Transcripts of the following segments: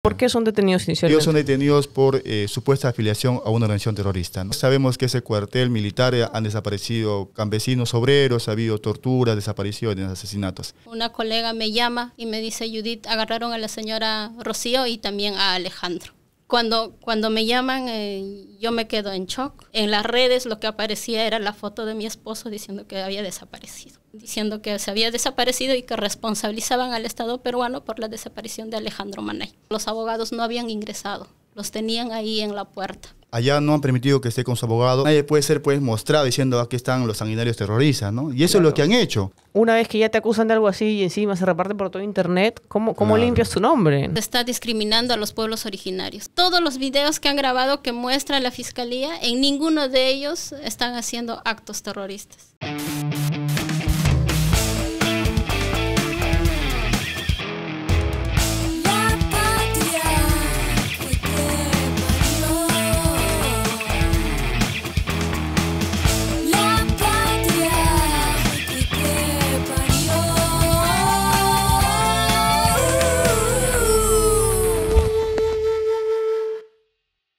¿Por qué son detenidos inicialmente? Ellos son detenidos por supuesta afiliación a una organización terrorista, ¿no? Sabemos que ese cuartel militar han desaparecido campesinos, obreros, ha habido torturas, desapariciones, asesinatos. Una colega me llama y me dice: Judith, agarraron a la señora Rocío y también a Alejandro. Cuando me llaman, yo me quedo en shock. En las redes lo que aparecía era la foto de mi esposo diciendo que había desaparecido. Diciendo que se había desaparecido y que responsabilizaban al Estado peruano por la desaparición de Alejandro Manay. Los abogados no habían ingresado, los tenían ahí en la puerta. Allá no han permitido que esté con su abogado. Nadie puede ser mostrado diciendo: aquí están los sanguinarios terroristas, ¿no? Y eso es lo que han hecho. Una vez que ya te acusan de algo así y encima se reparte por todo internet, ¿cómo limpias tu nombre? Se está discriminando a los pueblos originarios. Todos los videos que han grabado que muestra la fiscalía, en ninguno de ellos están haciendo actos terroristas.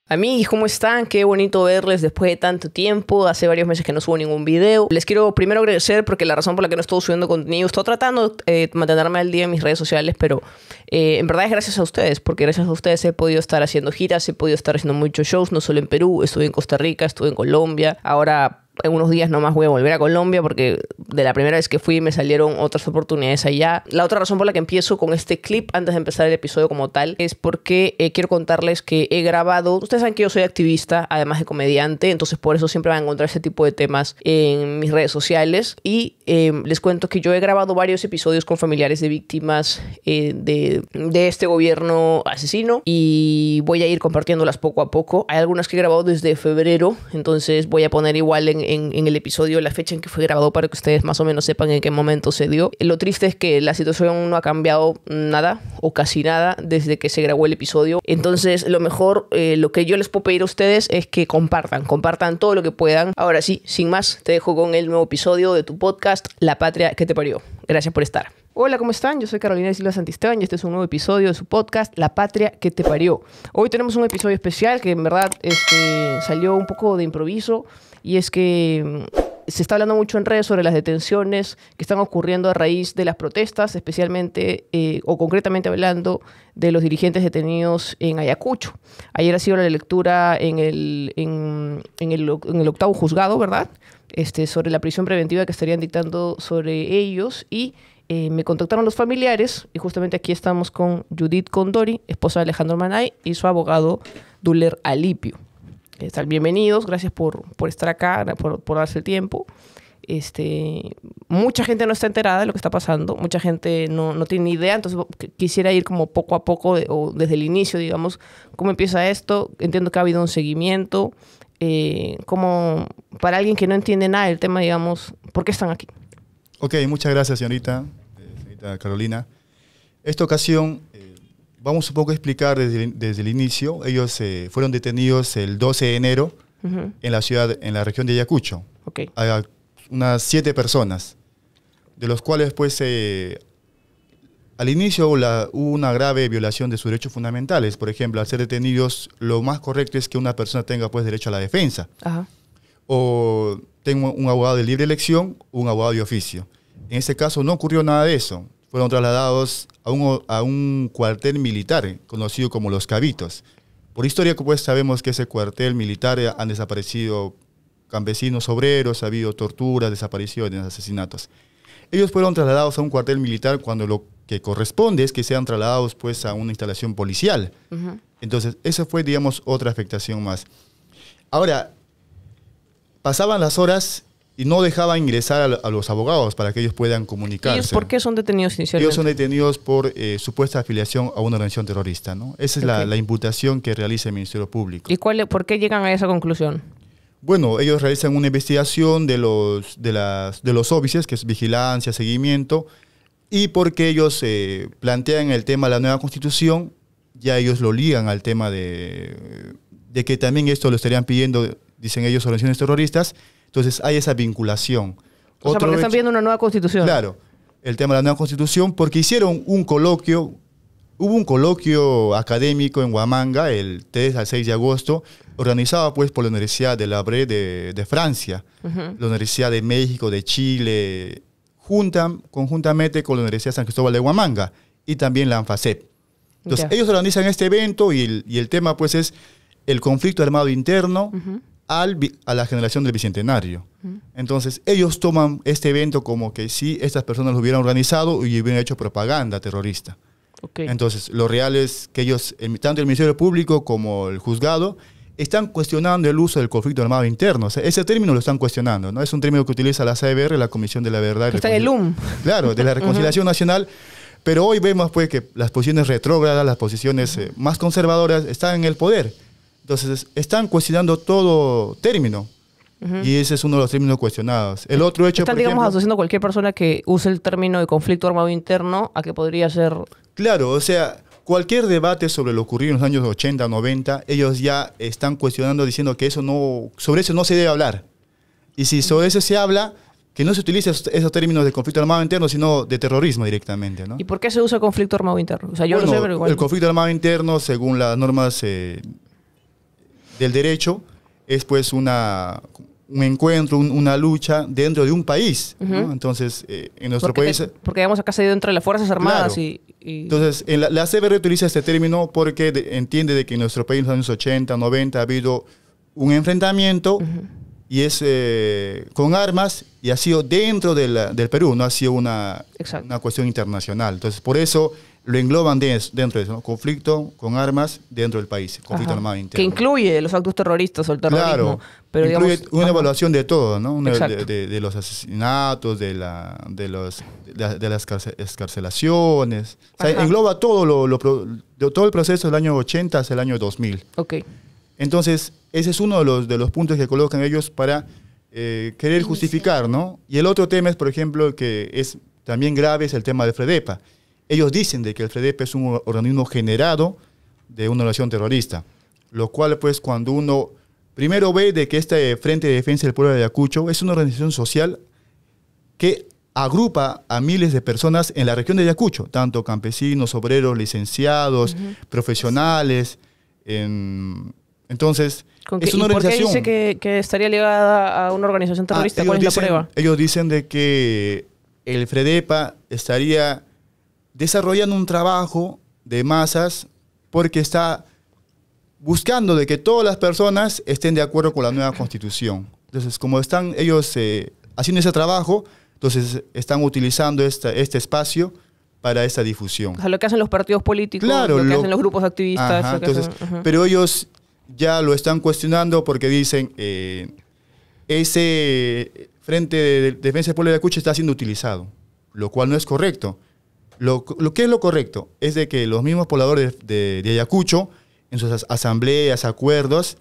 Amigos, ¿cómo están? Qué bonito verles después de tanto tiempo. Hace varios meses que no subo ningún video. Les quiero primero agradecer porque la razón por la que no estoy subiendo contenido, estoy tratando de mantenerme al día en mis redes sociales, pero en verdad es gracias a ustedes, porque gracias a ustedes he podido estar haciendo giras, he podido estar haciendo muchos shows, no solo en Perú, estuve en Costa Rica, estuve en Colombia. Ahora en unos días nomás voy a volver a Colombia porque de la primera vez que fui me salieron otras oportunidades allá. La otra razón por la que empiezo con este clip antes de empezar el episodio como tal es porque quiero contarles que he grabado. Ustedes saben que yo soy activista, además de comediante, entonces por eso siempre van a encontrar este tipo de temas en mis redes sociales. Y les cuento que yo he grabado varios episodios con familiares de víctimas de este gobierno asesino y voy a ir compartiéndolas poco a poco. Hay algunas que he grabado desde febrero, entonces voy a poner igual en el episodio la fecha en que fue grabado para que ustedes más o menos sepan en qué momento se dio. Lo triste es que la situación no ha cambiado nada o casi nada desde que se grabó el episodio. Entonces lo mejor, lo que yo les puedo pedir a ustedes es que compartan todo lo que puedan. Ahora sí, sin más, te dejo con el nuevo episodio de tu podcast La Patria que te parió. Gracias por estar. Hola, ¿cómo están? Yo soy Carolina Silva Santisteban y este es un nuevo episodio de su podcast La Patria que te parió. Hoy tenemos un episodio especial que en verdad salió un poco de improviso. Y es que se está hablando mucho en redes sobre las detenciones que están ocurriendo a raíz de las protestas, especialmente o concretamente hablando de los dirigentes detenidos en Ayacucho. Ayer ha sido la lectura en el octavo juzgado, ¿verdad? Sobre la prisión preventiva que estarían dictando sobre ellos y me contactaron los familiares y justamente aquí estamos con Judith Condori, esposa de Alejandro Manay, y su abogado Duller Alipio. Están bienvenidos, gracias por estar acá, por darse el tiempo. Mucha gente no está enterada de lo que está pasando, mucha gente no tiene ni idea, entonces quisiera ir como poco a poco, o desde el inicio, digamos, cómo empieza esto. Entiendo que ha habido un seguimiento, como para alguien que no entiende nada del tema, digamos, ¿por qué están aquí? Ok, muchas gracias, señorita Carolina. Esta ocasión vamos un poco a explicar desde el inicio. Ellos fueron detenidos el 12 de enero en la región de Ayacucho. Okay. Hay unas 7 personas, de los cuales pues al inicio hubo una grave violación de sus derechos fundamentales. Por ejemplo, al ser detenidos, lo más correcto es que una persona tenga pues derecho a la defensa. Ajá. O tenga un abogado de libre elección o un abogado de oficio. En este caso no ocurrió nada de eso. Fueron trasladados a un cuartel militar conocido como Los Cabitos. Por historia, pues sabemos que ese cuartel militar han desaparecido campesinos, obreros, ha habido torturas, desapariciones, asesinatos. Ellos fueron trasladados a un cuartel militar cuando lo que corresponde es que sean trasladados pues a una instalación policial. Entonces, esa fue, digamos, otra afectación más. Ahora, pasaban las horas y no dejaban ingresar a los abogados para que ellos puedan comunicarse. ¿Ellos por qué son detenidos inicialmente? Ellos son detenidos por supuesta afiliación a una organización terrorista, ¿no? Esa es la imputación que realiza el Ministerio Público. ¿Y por qué llegan a esa conclusión? Bueno, ellos realizan una investigación de los óbices, que es vigilancia, seguimiento, y porque ellos plantean el tema de la nueva Constitución, ya ellos lo ligan al tema de que también esto lo estarían pidiendo, dicen ellos, organizaciones terroristas. Entonces hay esa vinculación. O sea, porque están pidiendo una nueva Constitución. Claro, el tema de la nueva Constitución, porque hicieron un coloquio hubo un coloquio académico en Huamanga el 3 al 6 de agosto, organizado pues por la Universidad de la Bre de Francia, la Universidad de México, de Chile, conjuntamente con la Universidad de San Cristóbal de Huamanga y también la ANFACEP. Entonces, ellos organizan este evento y el tema pues es el conflicto armado interno a la generación del Bicentenario. Entonces, ellos toman este evento como que si estas personas lo hubieran organizado y hubieran hecho propaganda terrorista. Entonces, lo real es que ellos, tanto el Ministerio Público como el juzgado, están cuestionando el uso del conflicto armado interno. O sea, ese término lo están cuestionando, ¿no? Es un término que utiliza la CBR, la Comisión de la Verdad. Está en el UM. Claro, de la Reconciliación Nacional. Pero hoy vemos pues que las posiciones retrógradas, las posiciones más conservadoras están en el poder. Entonces, están cuestionando todo término. Y ese es uno de los términos cuestionados. El otro hecho, están, digamos, asociando a cualquier persona que use el término de conflicto armado interno a que podría ser... Claro, o sea, cualquier debate sobre lo ocurrido en los años 80, 90, ellos ya están cuestionando, diciendo que sobre eso no se debe hablar. Y si sobre eso se habla, que no se utilice esos términos de conflicto armado interno, sino de terrorismo directamente, ¿no? ¿Y por qué se usa conflicto armado interno? O sea, yo bueno, lo sé, pero igual... El conflicto armado interno, según las normas del derecho, es pues un encuentro, una lucha dentro de un país, ¿no? Entonces, en nuestro país... Porque, digamos, acá se dio entre las Fuerzas Armadas claro. Entonces, la CBR utiliza este término porque entiende de que en nuestro país en los años 80, 90 ha habido un enfrentamiento y es con armas y ha sido dentro del Perú, no ha sido una cuestión internacional. Entonces, por eso lo engloban dentro de eso, ¿no? Conflicto con armas dentro del país, conflicto armado interno. Que incluye los actos terroristas o el terrorismo. Claro, pero incluye digamos, una evaluación de todo, ¿no? De los asesinatos, de las excarcelaciones. O sea, engloba todo, todo el proceso del año 80 hasta el año 2000. Entonces, ese es uno de los puntos que colocan ellos para querer justificar, ¿no? Y el otro tema es, por ejemplo, que es también grave, es el tema del FREDEPA. Ellos dicen de que el FREDEPA es un organismo generado de una organización terrorista, lo cual, pues, cuando uno primero ve de que este Frente de Defensa del Pueblo de Ayacucho es una organización social que agrupa a miles de personas en la región de Ayacucho, tanto campesinos, obreros, licenciados, profesionales. Entonces, es una organización... ¿Por qué dice que estaría ligada a una organización terrorista? ¿Cuál es la prueba? Ellos dicen de que el FREDEPA estaría desarrollando un trabajo de masas porque está buscando de que todas las personas estén de acuerdo con la nueva Constitución. Entonces, como están ellos haciendo ese trabajo, entonces están utilizando este espacio para esta difusión. O sea, lo que hacen los partidos políticos, claro, lo que hacen los grupos activistas. Pero ellos ya lo están cuestionando porque dicen ese Frente de Defensa del Pueblo de Ayacucho está siendo utilizado, lo cual no es correcto. Lo que es lo correcto es de que los mismos pobladores de Ayacucho, en sus asambleas, acuerdos,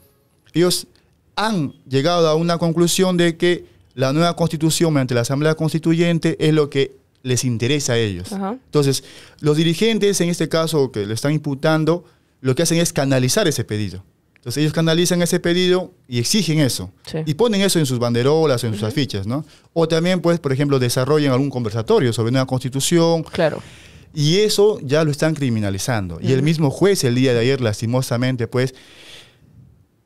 ellos han llegado a una conclusión de que la nueva constitución mediante la asamblea constituyente es lo que les interesa a ellos. Entonces, los dirigentes, en este caso, que le están imputando, lo que hacen es canalizar ese pedido. Entonces, ellos canalizan ese pedido y exigen eso. Y ponen eso en sus banderolas, en sus afiches, ¿no? O también, pues, por ejemplo, desarrollan algún conversatorio sobre una constitución. Claro. Y eso ya lo están criminalizando. Y el mismo juez, el día de ayer, lastimosamente, pues,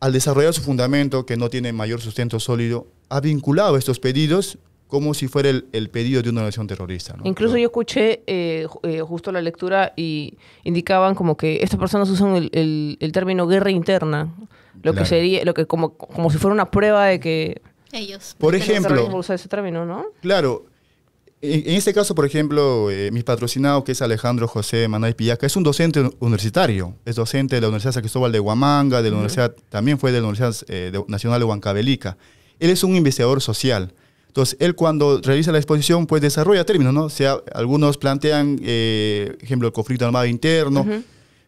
al desarrollar su fundamento, que no tiene mayor sustento sólido, ha vinculado estos pedidos como si fuera el pedido de una organización terrorista, ¿no? Incluso yo escuché justo la lectura y indicaban como que estas personas usan el término guerra interna, que sería, como si fuera una prueba de que ellos, por ejemplo, usa ese término, ¿no? Claro. En este caso, por ejemplo, mi patrocinado, que es Alejandro José Manay Pillaca, es un docente universitario. Es docente de la Universidad San Cristóbal de Huamanga, de la Universidad, también fue de la Universidad Nacional de Huancavelica. Él es un investigador social. Entonces, él cuando realiza la exposición, pues desarrolla términos, ¿no? O sea, algunos plantean, ejemplo, el conflicto armado interno.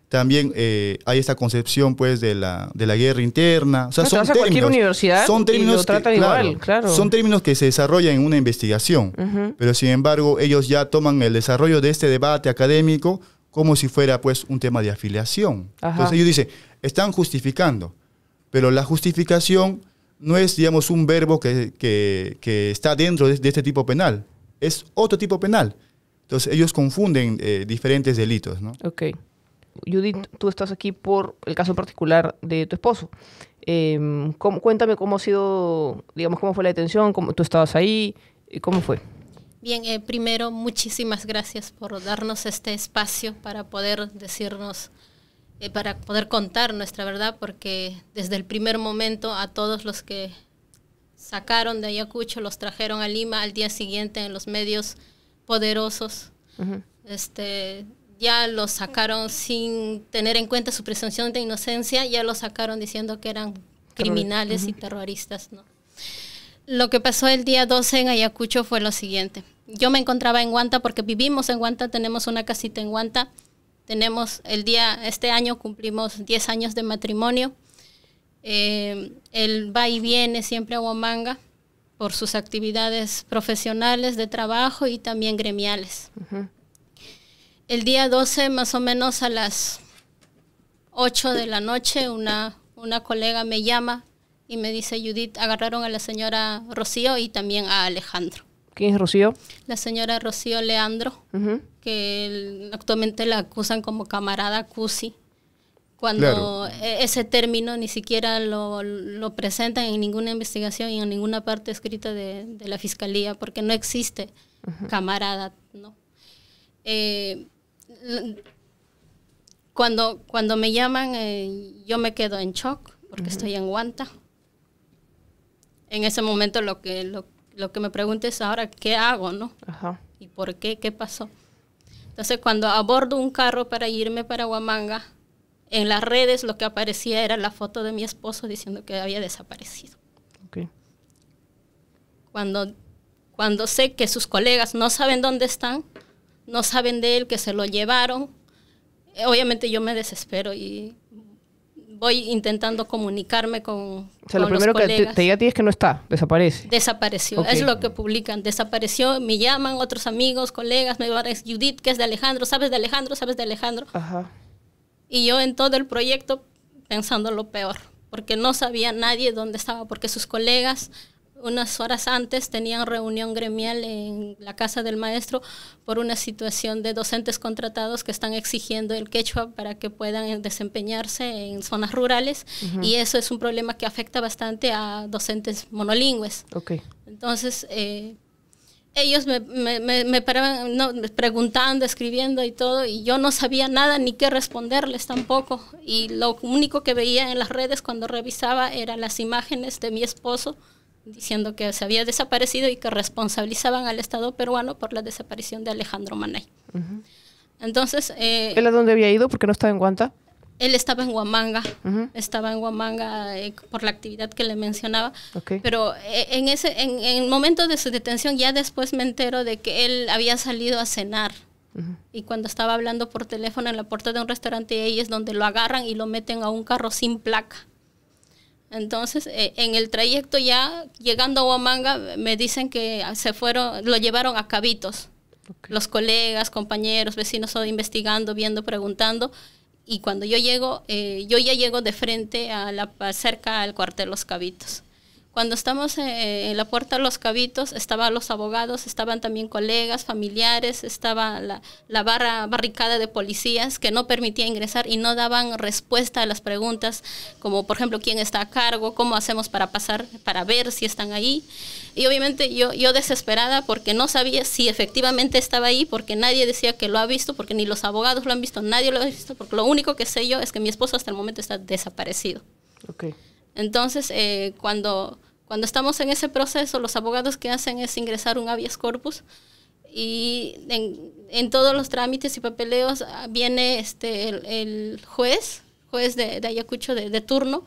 También hay esta concepción, pues, de la guerra interna. O sea, son términos, cualquier universidad son términos y lo tratan igual, claro. Son términos que se desarrollan en una investigación. Pero, sin embargo, ellos ya toman el desarrollo de este debate académico como si fuera, pues, un tema de afiliación. Entonces, ellos dicen, están justificando. Pero la justificación no es, digamos, un verbo que está dentro de este tipo penal. Es otro tipo penal. Entonces, ellos confunden diferentes delitos, ¿no? Judith, tú estás aquí por el caso particular de tu esposo. Cuéntame cómo ha sido, digamos, cómo fue la detención, cómo tú estabas ahí, ¿cómo fue? Bien, primero, muchísimas gracias por darnos este espacio para poder decirnos, para poder contar nuestra verdad, porque desde el primer momento a todos los que sacaron de Ayacucho, los trajeron a Lima, al día siguiente en los medios poderosos, ya los sacaron sin tener en cuenta su presunción de inocencia, ya los sacaron diciendo que eran criminales y terroristas, ¿no? Lo que pasó el día 12 en Ayacucho fue lo siguiente. Yo me encontraba en Huanta porque vivimos en Huanta, tenemos una casita en Huanta. Este año cumplimos 10 años de matrimonio. Él va y viene siempre a Huamanga por sus actividades profesionales, de trabajo y también gremiales. El día 12, más o menos a las 8 de la noche, una colega me llama y me dice: Judith, agarraron a la señora Rocío y también a Alejandro. ¿Quién es Rocío? La señora Rocío Leandro, que actualmente la acusan como camarada Cusi, cuando ese término ni siquiera lo presentan en ninguna investigación y en ninguna parte escrita de la fiscalía, porque no existe camarada, ¿no? Cuando me llaman, yo me quedo en shock porque estoy en Huanta. En ese momento lo que me pregunto es ahora qué hago, ¿no? ¿Y por qué? ¿Qué pasó? Entonces, cuando abordo un carro para irme para Huamanga, en las redes lo que aparecía era la foto de mi esposo diciendo que había desaparecido. Cuando sé que sus colegas no saben dónde están, no saben de él, que se lo llevaron, obviamente yo me desespero y voy intentando comunicarme con O sea, lo primero que te diga a ti es que no está, desaparece. Desapareció, es lo que publican. Desapareció, me llaman otros amigos, colegas, me dicen: Judith, ¿qué es de Alejandro? ¿Sabes de Alejandro? ¿Sabes de Alejandro? Y yo en todo el proyecto pensando lo peor, porque no sabía nadie dónde estaba, porque sus colegas unas horas antes tenían reunión gremial en la casa del maestro por una situación de docentes contratados que están exigiendo el quechua para que puedan desempeñarse en zonas rurales, y eso es un problema que afecta bastante a docentes monolingües. Entonces, ellos me paraban preguntando, escribiendo y todo, y yo no sabía nada ni qué responderles tampoco. Y lo único que veía en las redes cuando revisaba eran las imágenes de mi esposo diciendo que se había desaparecido y que responsabilizaban al Estado peruano por la desaparición de Alejandro Manay. Entonces, ¿él a dónde había ido? ¿Por qué no estaba en Huanta? Él estaba en Huamanga, por la actividad que le mencionaba, pero en el momento de su detención ya después me entero de que él había salido a cenar, y cuando estaba hablando por teléfono en la puerta de un restaurante, ahí es donde lo agarran y lo meten a un carro sin placa. Entonces, en el trayecto ya llegando a Huamanga, me dicen que lo llevaron a Cabitos. Los colegas, compañeros, vecinos, todo investigando, viendo, preguntando. Y cuando yo llego, yo ya llego de frente cerca al cuartel Los Cabitos. Cuando estamos en la puerta de Los Cabitos, estaban los abogados, estaban también colegas, familiares, estaba la barricada de policías que no permitía ingresar y no daban respuesta a las preguntas, como por ejemplo, ¿quién está a cargo? ¿Cómo hacemos para pasar, para ver si están ahí? Y obviamente yo desesperada porque no sabía si efectivamente estaba ahí, porque nadie decía que lo ha visto, porque ni los abogados lo han visto, nadie lo ha visto, porque lo único que sé yo es que mi esposo hasta el momento está desaparecido. Entonces, cuando estamos en ese proceso, los abogados que hacen es ingresar un habeas corpus, y en todos los trámites y papeleos viene el juez de Ayacucho de turno,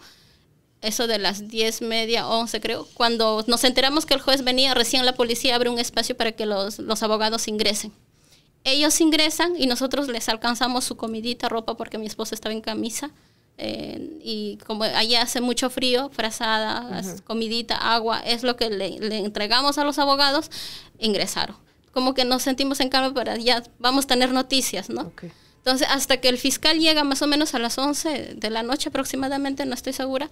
eso de las 10:30, 11 creo. Cuando nos enteramos que el juez venía, recién la policía abre un espacio para que los abogados ingresen. Ellos ingresan y nosotros les alcanzamos su comidita, ropa, porque mi esposo estaba en camisa. Y como allá hace mucho frío, frazada, comidita, agua, es lo que le entregamos a los abogados. Ingresaron. Como que nos sentimos en calma para ya vamos a tener noticias, ¿no? Entonces, hasta que el fiscal llega más o menos a las 11 de la noche aproximadamente, no estoy segura,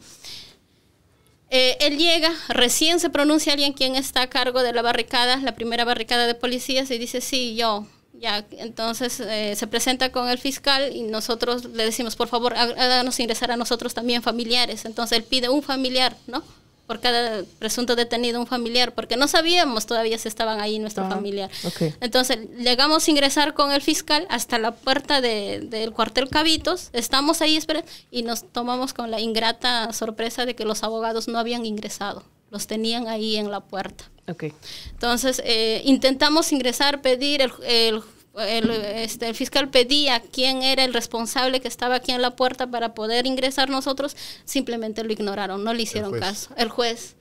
él llega, recién se pronuncia alguien quien está a cargo de la barricada, la primera barricada de policías, y dice: sí, yo Ya, entonces se presenta con el fiscal y nosotros le decimos, por favor, háganos ingresar a nosotros también familiares. Entonces él pide un familiar, ¿no? Por cada presunto detenido, un familiar, porque no sabíamos todavía si estaban ahí nuestro familiar. Okay. Entonces llegamos a ingresar con el fiscal hasta la puerta del cuartel Cabitos, estamos ahí esperando y nos tomamos con la ingrata sorpresa de que los abogados no habían ingresado, los tenían ahí en la puerta. Okay. Entonces intentamos ingresar, pedir, el fiscal pedía quién era el responsable que estaba aquí en la puerta para poder ingresar nosotros, simplemente lo ignoraron, no le hicieron caso. El juez,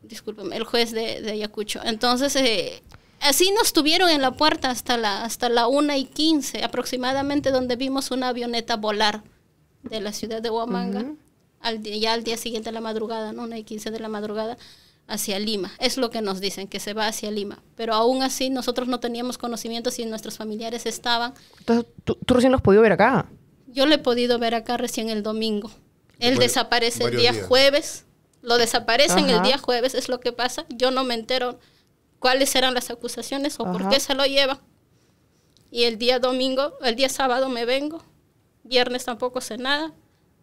discúlpeme, el juez de Ayacucho. Entonces, así nos tuvieron en la puerta hasta la 1:15 aproximadamente, donde vimos una avioneta volar de la ciudad de Huamanga, ya al día siguiente de la madrugada, ¿no? 1:15 de la madrugada, hacia Lima. Es lo que nos dicen, que se va hacia Lima. Pero aún así nosotros no teníamos conocimiento si nuestros familiares estaban. Entonces, ¿tú recién los has podido ver acá? Yo lo he podido ver acá recién el domingo. Él desaparece el día jueves. Lo desaparecen el día jueves, es lo que pasa. Yo no me entero cuáles eran las acusaciones o por qué se lo llevan. Y el día sábado me vengo. Viernes tampoco sé nada.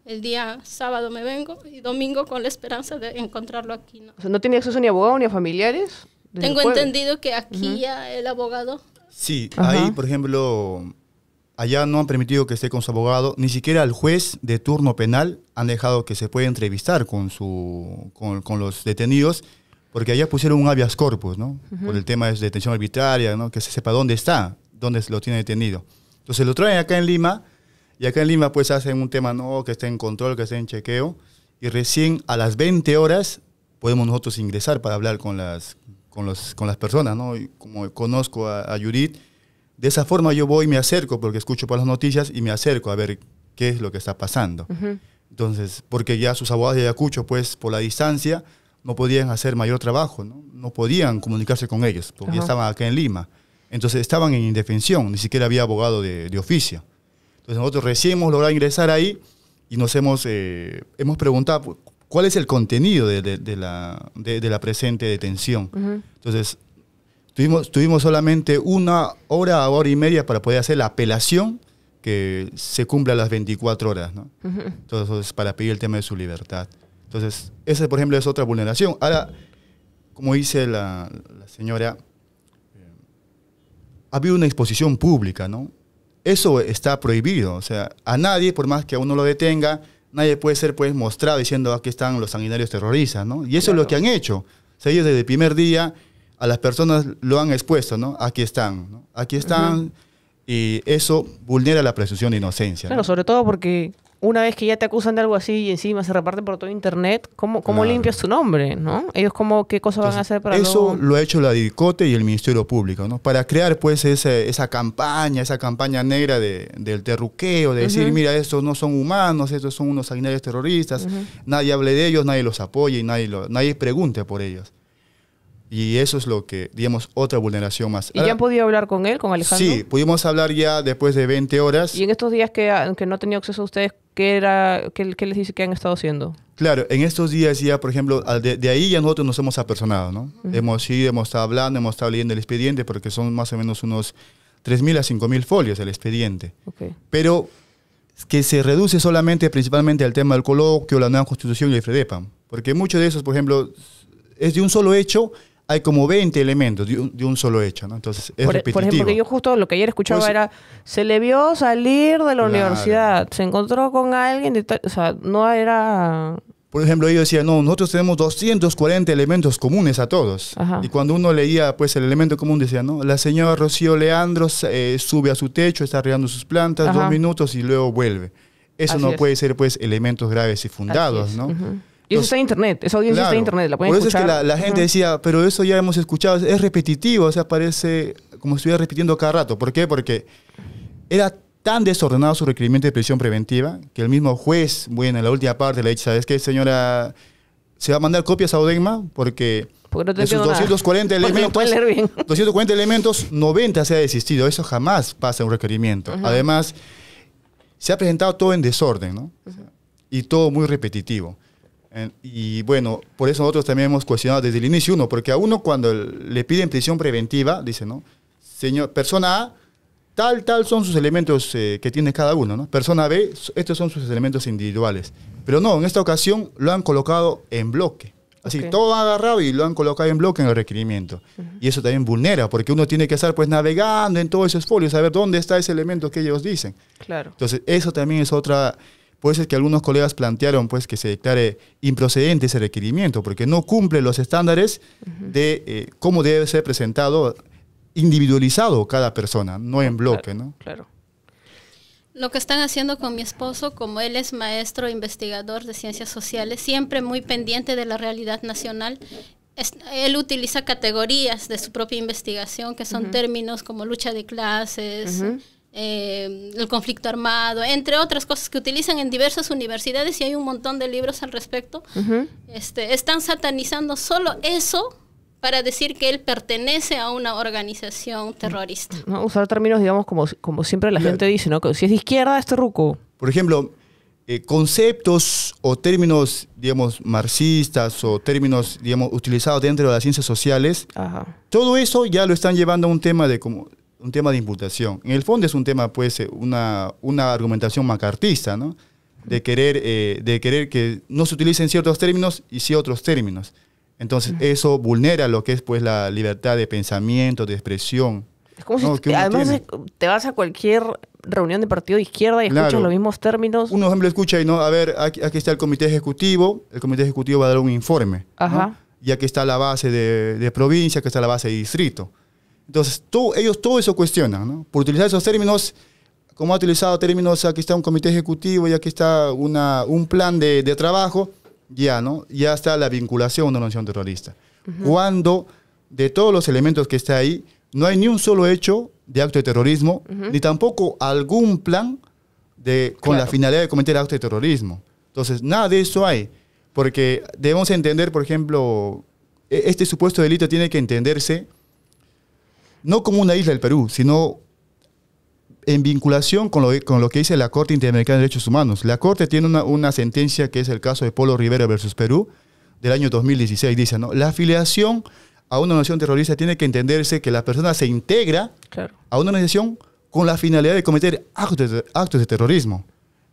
El día sábado me vengo y domingo con la esperanza de encontrarlo aquí, ¿no? O sea, ¿no tiene acceso ni a abogado ni a familiares? Tengo entendido que aquí ya el abogado... Sí, ahí, por ejemplo, allá no han permitido que esté con su abogado, ni siquiera al juez de turno penal han dejado que se pueda entrevistar con los detenidos, porque allá pusieron un habeas corpus, ¿no? Por el tema de detención arbitraria, ¿no? Que se sepa dónde está, dónde lo tiene detenido. Entonces lo traen acá en Lima. Y acá en Lima pues hacen un tema, no, que esté en control, que esté en chequeo. Y recién a las 20 horas podemos nosotros ingresar para hablar con las personas, ¿no? Y como conozco a Judith, de esa forma yo voy y me acerco, porque escucho por las noticias y me acerco a ver qué es lo que está pasando. Entonces, porque ya sus abogados de Ayacucho, pues por la distancia, no podían hacer mayor trabajo, ¿no? No podían comunicarse con ellos, porque ya estaban acá en Lima. Entonces estaban en indefensión, ni siquiera había abogado de oficio. Entonces nosotros recién hemos logrado ingresar ahí y nos hemos preguntado cuál es el contenido de la presente detención. Entonces tuvimos solamente una hora y media para poder hacer la apelación que se cumpla las 24 horas, ¿no? Entonces, para pedir el tema de su libertad. Entonces, esa, por ejemplo, es otra vulneración. Ahora, como dice la señora, ha habido una exposición pública, ¿no? Eso está prohibido, o sea, a nadie, por más que a uno lo detenga, nadie puede ser pues mostrado diciendo aquí están los sanguinarios terroristas, ¿no? Y eso es lo que han hecho. O sea, ellos desde el primer día a las personas lo han expuesto, ¿no? Aquí están, ¿no? Aquí están, y eso vulnera la presunción de inocencia. Claro, ¿no? Sobre todo porque una vez que ya te acusan de algo así y encima se reparte por todo internet, ¿cómo limpias tu nombre, no? Ellos ¿qué cosas van a hacer para eso lo ha hecho la DICOTE y el Ministerio Público, ¿no? Para crear pues esa campaña negra del terruqueo, de decir, mira, estos no son humanos, estos son unos sanguinarios terroristas, nadie hable de ellos, nadie los apoya y nadie pregunte por ellos. Y eso es lo que, digamos, otra vulneración más. ¿Y ya han podido hablar con él, con Alejandro? Sí, pudimos hablar ya después de 20 horas. ¿Y en estos días que no han tenido acceso a ustedes, qué les dice que han estado haciendo? Claro, en estos días ya, por ejemplo, de ahí ya nosotros nos hemos apersonado, ¿no? Hemos estado hablando, hemos estado leyendo el expediente, porque son más o menos unos 3.000 a 5.000 folios el expediente. Pero que se reduce principalmente al tema del coloquio, la nueva constitución y el FREDEPAM. Porque muchos de esos, por ejemplo, es de un solo hecho. Hay como 20 elementos de un solo hecho, ¿no? Entonces es repetitivo. Por ejemplo, que yo justo lo que ayer escuchaba era, se le vio salir de la universidad, se encontró con alguien, o sea, no era... Por ejemplo, ellos decían, no, nosotros tenemos 240 elementos comunes a todos. Y cuando uno leía pues el elemento común decía, no, la señora Rocío Leandro sube a su techo, está regando sus plantas 2 minutos y luego vuelve. Eso así no puede ser pues elementos graves y fundados, ¿no? Y eso está en internet, esa audiencia está en internet, la pueden escuchar. Por eso es que la gente decía, pero eso ya hemos escuchado, es repetitivo, o sea, parece como si estuviera repitiendo cada rato. ¿Por qué? Porque era tan desordenado su requerimiento de prisión preventiva que el mismo juez, bueno, en la última parte le ha dicho, ¿sabes qué, señora? Se va a mandar copias a Odenma porque no de sus 240 elementos, 90 se ha desistido. Eso jamás pasa en un requerimiento. Además, se ha presentado todo en desorden, ¿no? Y todo muy repetitivo. Y bueno, por eso nosotros también hemos cuestionado desde el inicio porque a uno cuando le piden prisión preventiva, dice, ¿no? Señor, persona A, tal son sus elementos que tiene cada uno, ¿no? Persona B, estos son sus elementos individuales. Pero no, en esta ocasión lo han colocado en bloque. Así, todo agarrado y lo han colocado en bloque en el requerimiento. Y eso también vulnera, porque uno tiene que estar pues navegando en todos esos folios, saber dónde está ese elemento que ellos dicen. Claro. Entonces, eso también es otra... Por eso es que algunos colegas plantearon pues, que se declare improcedente ese requerimiento, porque no cumple los estándares de cómo debe ser presentado, individualizado cada persona, no en bloque, claro, ¿no? Claro. Lo que están haciendo con mi esposo, como él es maestro investigador de ciencias sociales, siempre muy pendiente de la realidad nacional, él utiliza categorías de su propia investigación, que son términos como lucha de clases, el conflicto armado, entre otras cosas que utilizan en diversas universidades, y hay un montón de libros al respecto. Están satanizando solo eso para decir que él pertenece a una organización terrorista. No, usar términos, digamos, como siempre la gente dice, ¿no? Que si es de izquierda, es terruco. Por ejemplo, conceptos o términos, digamos, marxistas o términos, digamos, utilizados dentro de las ciencias sociales, todo eso ya lo están llevando a un tema de imputación. En el fondo es un tema, pues, una argumentación macartista, ¿no? De querer que no se utilicen ciertos términos y sí otros términos. Entonces, eso vulnera lo que es pues la libertad de pensamiento, de expresión. Es como si además te vas a cualquier reunión de partido de izquierda y escuchas los mismos términos. Uno, por ejemplo, escucha y no, a ver, aquí está el comité ejecutivo va a dar un informe. ¿No? Y aquí está la base de provincia, aquí está la base de distrito. Entonces, ellos todo eso cuestionan, ¿no? Por utilizar esos términos, como ha utilizado términos, aquí está un comité ejecutivo y aquí está un plan de trabajo, ya está la vinculación a una organización terrorista. Cuando de todos los elementos que está ahí, no hay ni un solo hecho de acto de terrorismo, ni tampoco algún plan con la finalidad de cometer acto de terrorismo. Entonces, nada de eso hay, porque debemos entender, por ejemplo, este supuesto delito tiene que entenderse no como una isla del Perú, sino en vinculación con lo que dice la Corte Interamericana de Derechos Humanos. La Corte tiene una sentencia que es el caso de Polo Rivera versus Perú, del año 2016. Dice, ¿no? La afiliación a una organización terrorista tiene que entenderse que la persona se integra a una organización con la finalidad de cometer actos de terrorismo.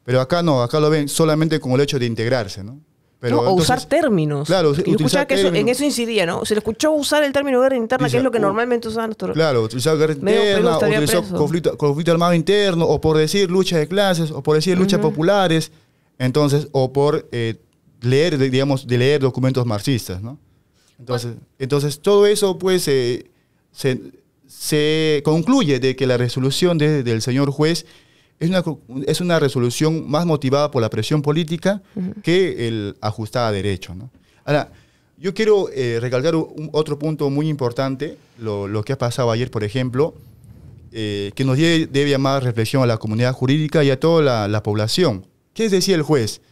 Pero acá no, acá lo ven solamente con el hecho de integrarse, ¿no? Pero o usar términos. Claro, yo escuchaba que en eso incidía, ¿no? Se le escuchó usar el término guerra interna, que es lo que normalmente usaban los terroristas. Claro, utilizar guerra interna, o utilizar conflicto armado interno, o por decir lucha de clases, o por decir luchas populares, entonces, o por leer documentos marxistas, ¿no? Entonces todo eso, pues, se concluye de que la resolución del señor juez es una resolución más motivada por la presión política que el ajustada a derecho, ¿no? Ahora, yo quiero recalcar otro punto muy importante, lo que ha pasado ayer, por ejemplo, que nos debe llamar reflexión a la comunidad jurídica y a toda la población. ¿Qué decía el juez?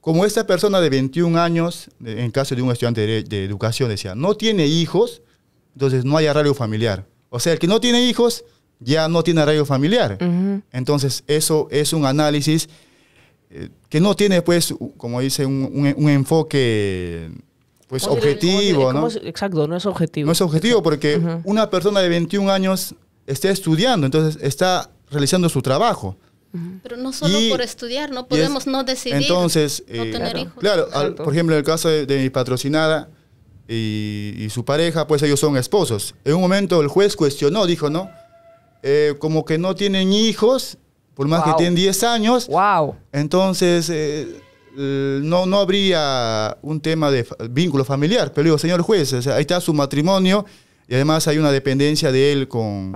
Como esta persona de 21 años, en caso de un estudiante de educación, decía, no tiene hijos, entonces no hay arraigo familiar. O sea, el que no tiene hijos ya no tiene arraigo familiar. Entonces, eso es un análisis que no tiene, pues, como dice, un enfoque pues, objetivo, ¿no? Exacto, no es objetivo. No es objetivo porque una persona de 21 años está estudiando, entonces está realizando su trabajo. Pero no solo por estudiar, no podemos no decidir entonces, no tener hijos. Claro, por ejemplo, en el caso de mi patrocinada y su pareja, pues ellos son esposos. En un momento el juez cuestionó, dijo, ¿no? Como que no tienen hijos, por más que tienen 10 años, entonces no habría un tema de vínculo familiar. Pero digo, señor juez, o sea, ahí está su matrimonio y además hay una dependencia de él con...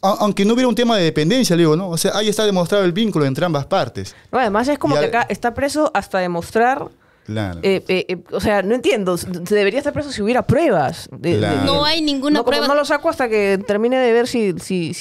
Aunque no hubiera un tema de dependencia, le digo, ¿no? O sea, ahí está demostrado el vínculo entre ambas partes. No, además es como que acá está preso hasta demostrar... Claro. O sea, no entiendo. Se debería estar preso si hubiera pruebas. No hay ninguna prueba. No lo saco hasta que termine de ver si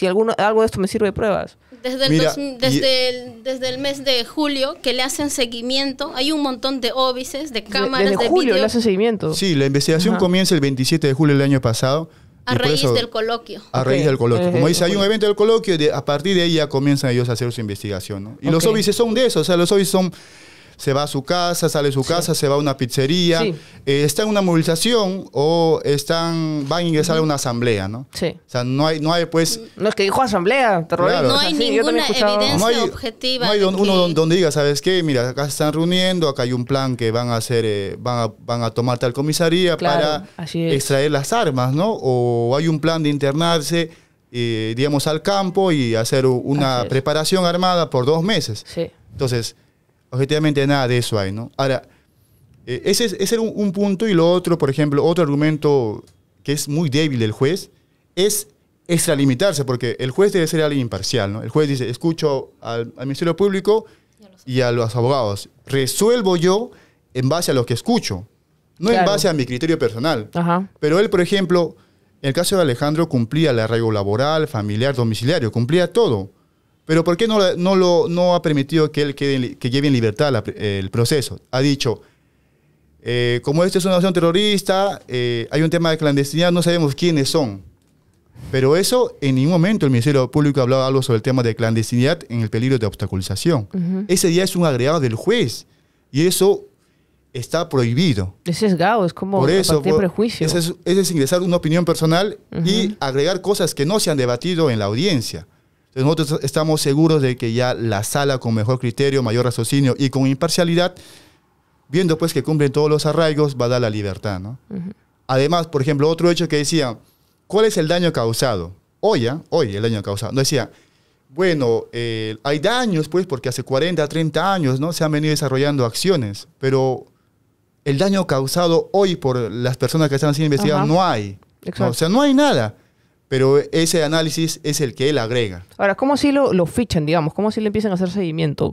algo de esto me sirve de pruebas. Desde el mes de julio que le hacen seguimiento, hay un montón de óbices, de cámaras, desde julio le hacen seguimiento. Sí, la investigación comienza el 27 de julio del año pasado. A raíz del coloquio. A raíz del coloquio. Como dice, hay un evento del coloquio y a partir de ahí ya comienzan ellos a hacer su investigación, ¿no? Y los óbices son de eso, o sea, los óbices son se va a su casa, sale de su casa, se va a una pizzería, Sí. está en una movilización o van a ingresar a una asamblea, ¿no? Sí. O sea, no hay pues... No, es que dijo asamblea, terrorista. Claro. No O sea, hay sí, yo también ninguna he escuchado- evidencia No hay, objetiva no hay de uno que- donde diga, ¿sabes qué? Mira, acá se están reuniendo, acá hay un plan que van a hacer, van a tomar tal comisaría Claro, así para es. extraer las armas, ¿no? O hay un plan de internarse, digamos, al campo y hacer una Así es. preparación armada por 2 meses. Sí. Entonces, objetivamente nada de eso hay, ¿no? Ahora, ese era un punto, y lo otro, por ejemplo, otro argumento que es muy débil del juez es extralimitarse, porque el juez debe ser alguien imparcial, ¿no? El juez dice, escucho al Ministerio Público y a los abogados, resuelvo yo en base a lo que escucho, no en Claro. base a mi criterio personal. Ajá. Pero él, por ejemplo, en el caso de Alejandro, cumplía el arraigo laboral, familiar, domiciliario, cumplía todo. Pero ¿por qué no ha permitido que él que lleve en libertad el proceso? Ha dicho, como esta es una acción terrorista, hay un tema de clandestinidad, no sabemos quiénes son. Pero eso, en ningún momento el Ministerio Público ha hablado algo sobre el tema de clandestinidad en el peligro de obstaculización. Ese ya es un agregado del juez. Y eso está prohibido. Es sesgado, es como Por a eso, partir de prejuicio. ese es ingresar una opinión personal y agregar cosas que no se han debatido en la audiencia. Entonces nosotros estamos seguros de que ya la sala, con mejor criterio, mayor raciocinio y con imparcialidad, viendo pues que cumplen todos los arraigos, va a dar la libertad, ¿no? Además, por ejemplo, otro hecho que decía, ¿cuál es el daño causado? Hoy el daño causado. No decía, bueno, hay daños pues porque hace 40, 30 años, ¿no? Se han venido desarrollando acciones, pero el daño causado hoy por las personas que están siendo investigadas Ajá. no hay. Exacto. ¿no? O sea, no hay nada. Pero ese análisis es el que él agrega. Ahora, ¿cómo así lo fichan, digamos? ¿Cómo así le empiezan a hacer seguimiento?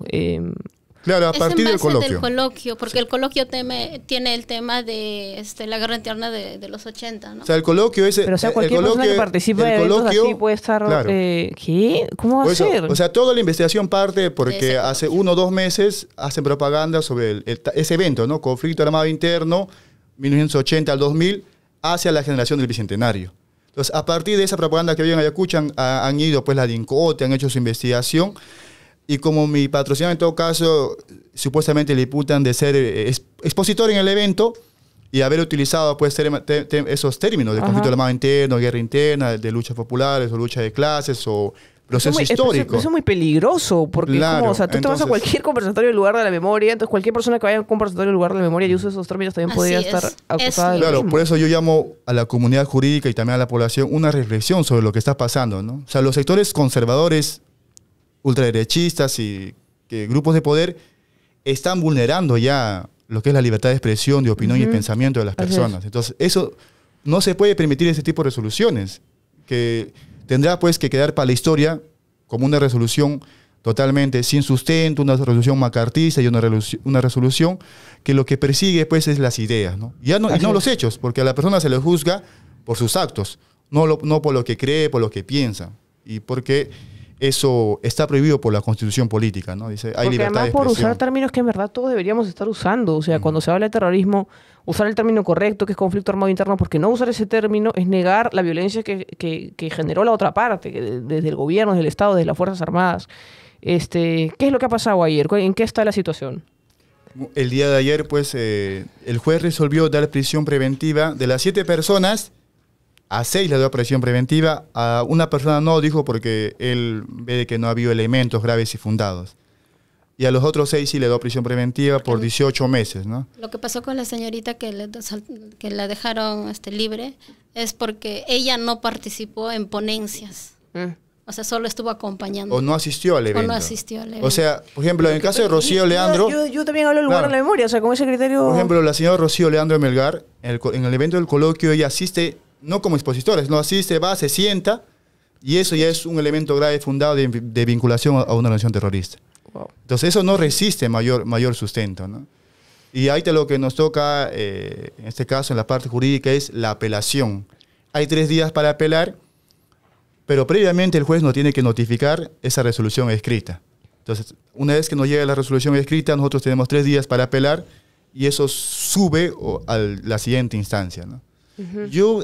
Claro, a Es partir en del base coloquio. del coloquio, porque el coloquio tiene el tema de la guerra interna de los 80, ¿no? O sea, el coloquio es... Pero, o sea, cualquier persona que participe de eventos así puede estar... claro. ¿Qué? ¿Cómo va Por a eso, ser? o sea, toda la investigación parte porque ese hace 1 o 2 meses hacen propaganda sobre ese evento, ¿no? Conflicto armado interno, 1980 al 2000, hacia la generación del Bicentenario. Entonces, a partir de esa propaganda que había en Ayacucho, han ido pues la DINCOTE, han hecho su investigación, y como mi patrocinador en todo caso, supuestamente le imputan de ser expositor en el evento y haber utilizado pues esos términos de Ajá. conflicto armado interno, guerra interna, de luchas populares o lucha de clases o proceso histórico. Eso es muy peligroso, porque Claro, como, o sea, tú te vas a entonces- cualquier conversatorio del lugar de la memoria, entonces cualquier persona que vaya a un conversatorio del lugar de la memoria y use esos términos también Así podría es. estar Es acusada de lo Claro, mismo. por eso yo llamo a la comunidad jurídica y también a la población una reflexión sobre lo que está pasando, ¿no? O sea, los sectores conservadores, ultraderechistas y grupos de poder están vulnerando ya lo que es la libertad de expresión, de opinión y pensamiento de las Así es. personas. Entonces, eso no se puede permitir, ese tipo de resoluciones, que tendrá pues que quedar para la historia como una resolución totalmente sin sustento, una resolución macartista y una resolución que lo que persigue pues es las ideas, ¿no? Y no Así los es. hechos, porque a la persona se le juzga por sus actos, no por lo que cree, por lo que piensa, y porque eso está prohibido por la Constitución política, ¿no? Dice, hay Porque libertad además de por expresión. usar términos que en verdad todos deberíamos estar usando. O sea, cuando se habla de terrorismo, usar el término correcto, que es conflicto armado interno, porque no usar ese término es negar la violencia que generó la otra parte, desde el gobierno, desde el Estado, desde las Fuerzas Armadas. ¿Qué es lo que ha pasado ayer? ¿En qué está la situación? El día de ayer, pues, el juez resolvió dar prisión preventiva de las 7 personas. A 6 le dio prisión preventiva, a una persona no, dijo, porque él ve que no ha habido elementos graves y fundados. Y a los otros 6 sí le dio prisión preventiva por 18 meses, ¿no? Lo que pasó con la señorita que la dejaron libre es porque ella no participó en ponencias. O sea, solo estuvo acompañando. O no asistió al evento. O no asistió al evento. O sea, por ejemplo, en el caso de Rocío Leandro, Yo también hablo del lugar Claro. de la memoria, o sea, con ese criterio... por ejemplo, la señora Rocío Leandro Melgar, en el evento del coloquio, ella asiste, no como expositora, no asiste, va, se sienta, y eso ya es un elemento grave fundado de vinculación a una organización terrorista. Wow. Entonces eso no resiste mayor sustento, ¿no? Y ahí lo que nos toca, en este caso en la parte jurídica, es la apelación. Hay 3 días para apelar, pero previamente el juez nos tiene que notificar esa resolución escrita. Entonces, una vez que nos llega la resolución escrita, nosotros tenemos 3 días para apelar y eso sube a la siguiente instancia, ¿no? Yo,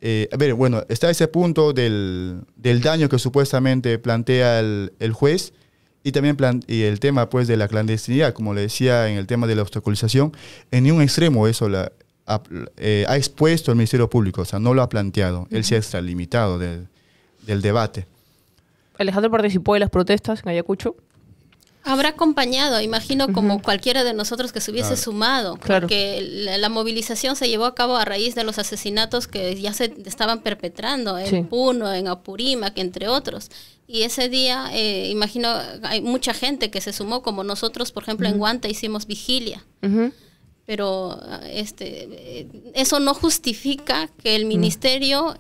está ese punto del daño que supuestamente plantea el juez, Y también y el tema pues de la clandestinidad, como le decía en el tema de la obstaculización, en ningún extremo eso ha expuesto el Ministerio Público, o sea, no lo ha planteado. Él se ha extralimitado del debate. Alejandro participó de las protestas en Ayacucho. Habrá acompañado, imagino, como cualquiera de nosotros que se hubiese sumado, porque la movilización se llevó a cabo a raíz de los asesinatos que ya se estaban perpetrando en Puno, en Apurímac, entre otros. Y ese día, imagino, hay mucha gente que se sumó, como nosotros, por ejemplo, en Huanta hicimos vigilia. Pero eso no justifica que el ministerio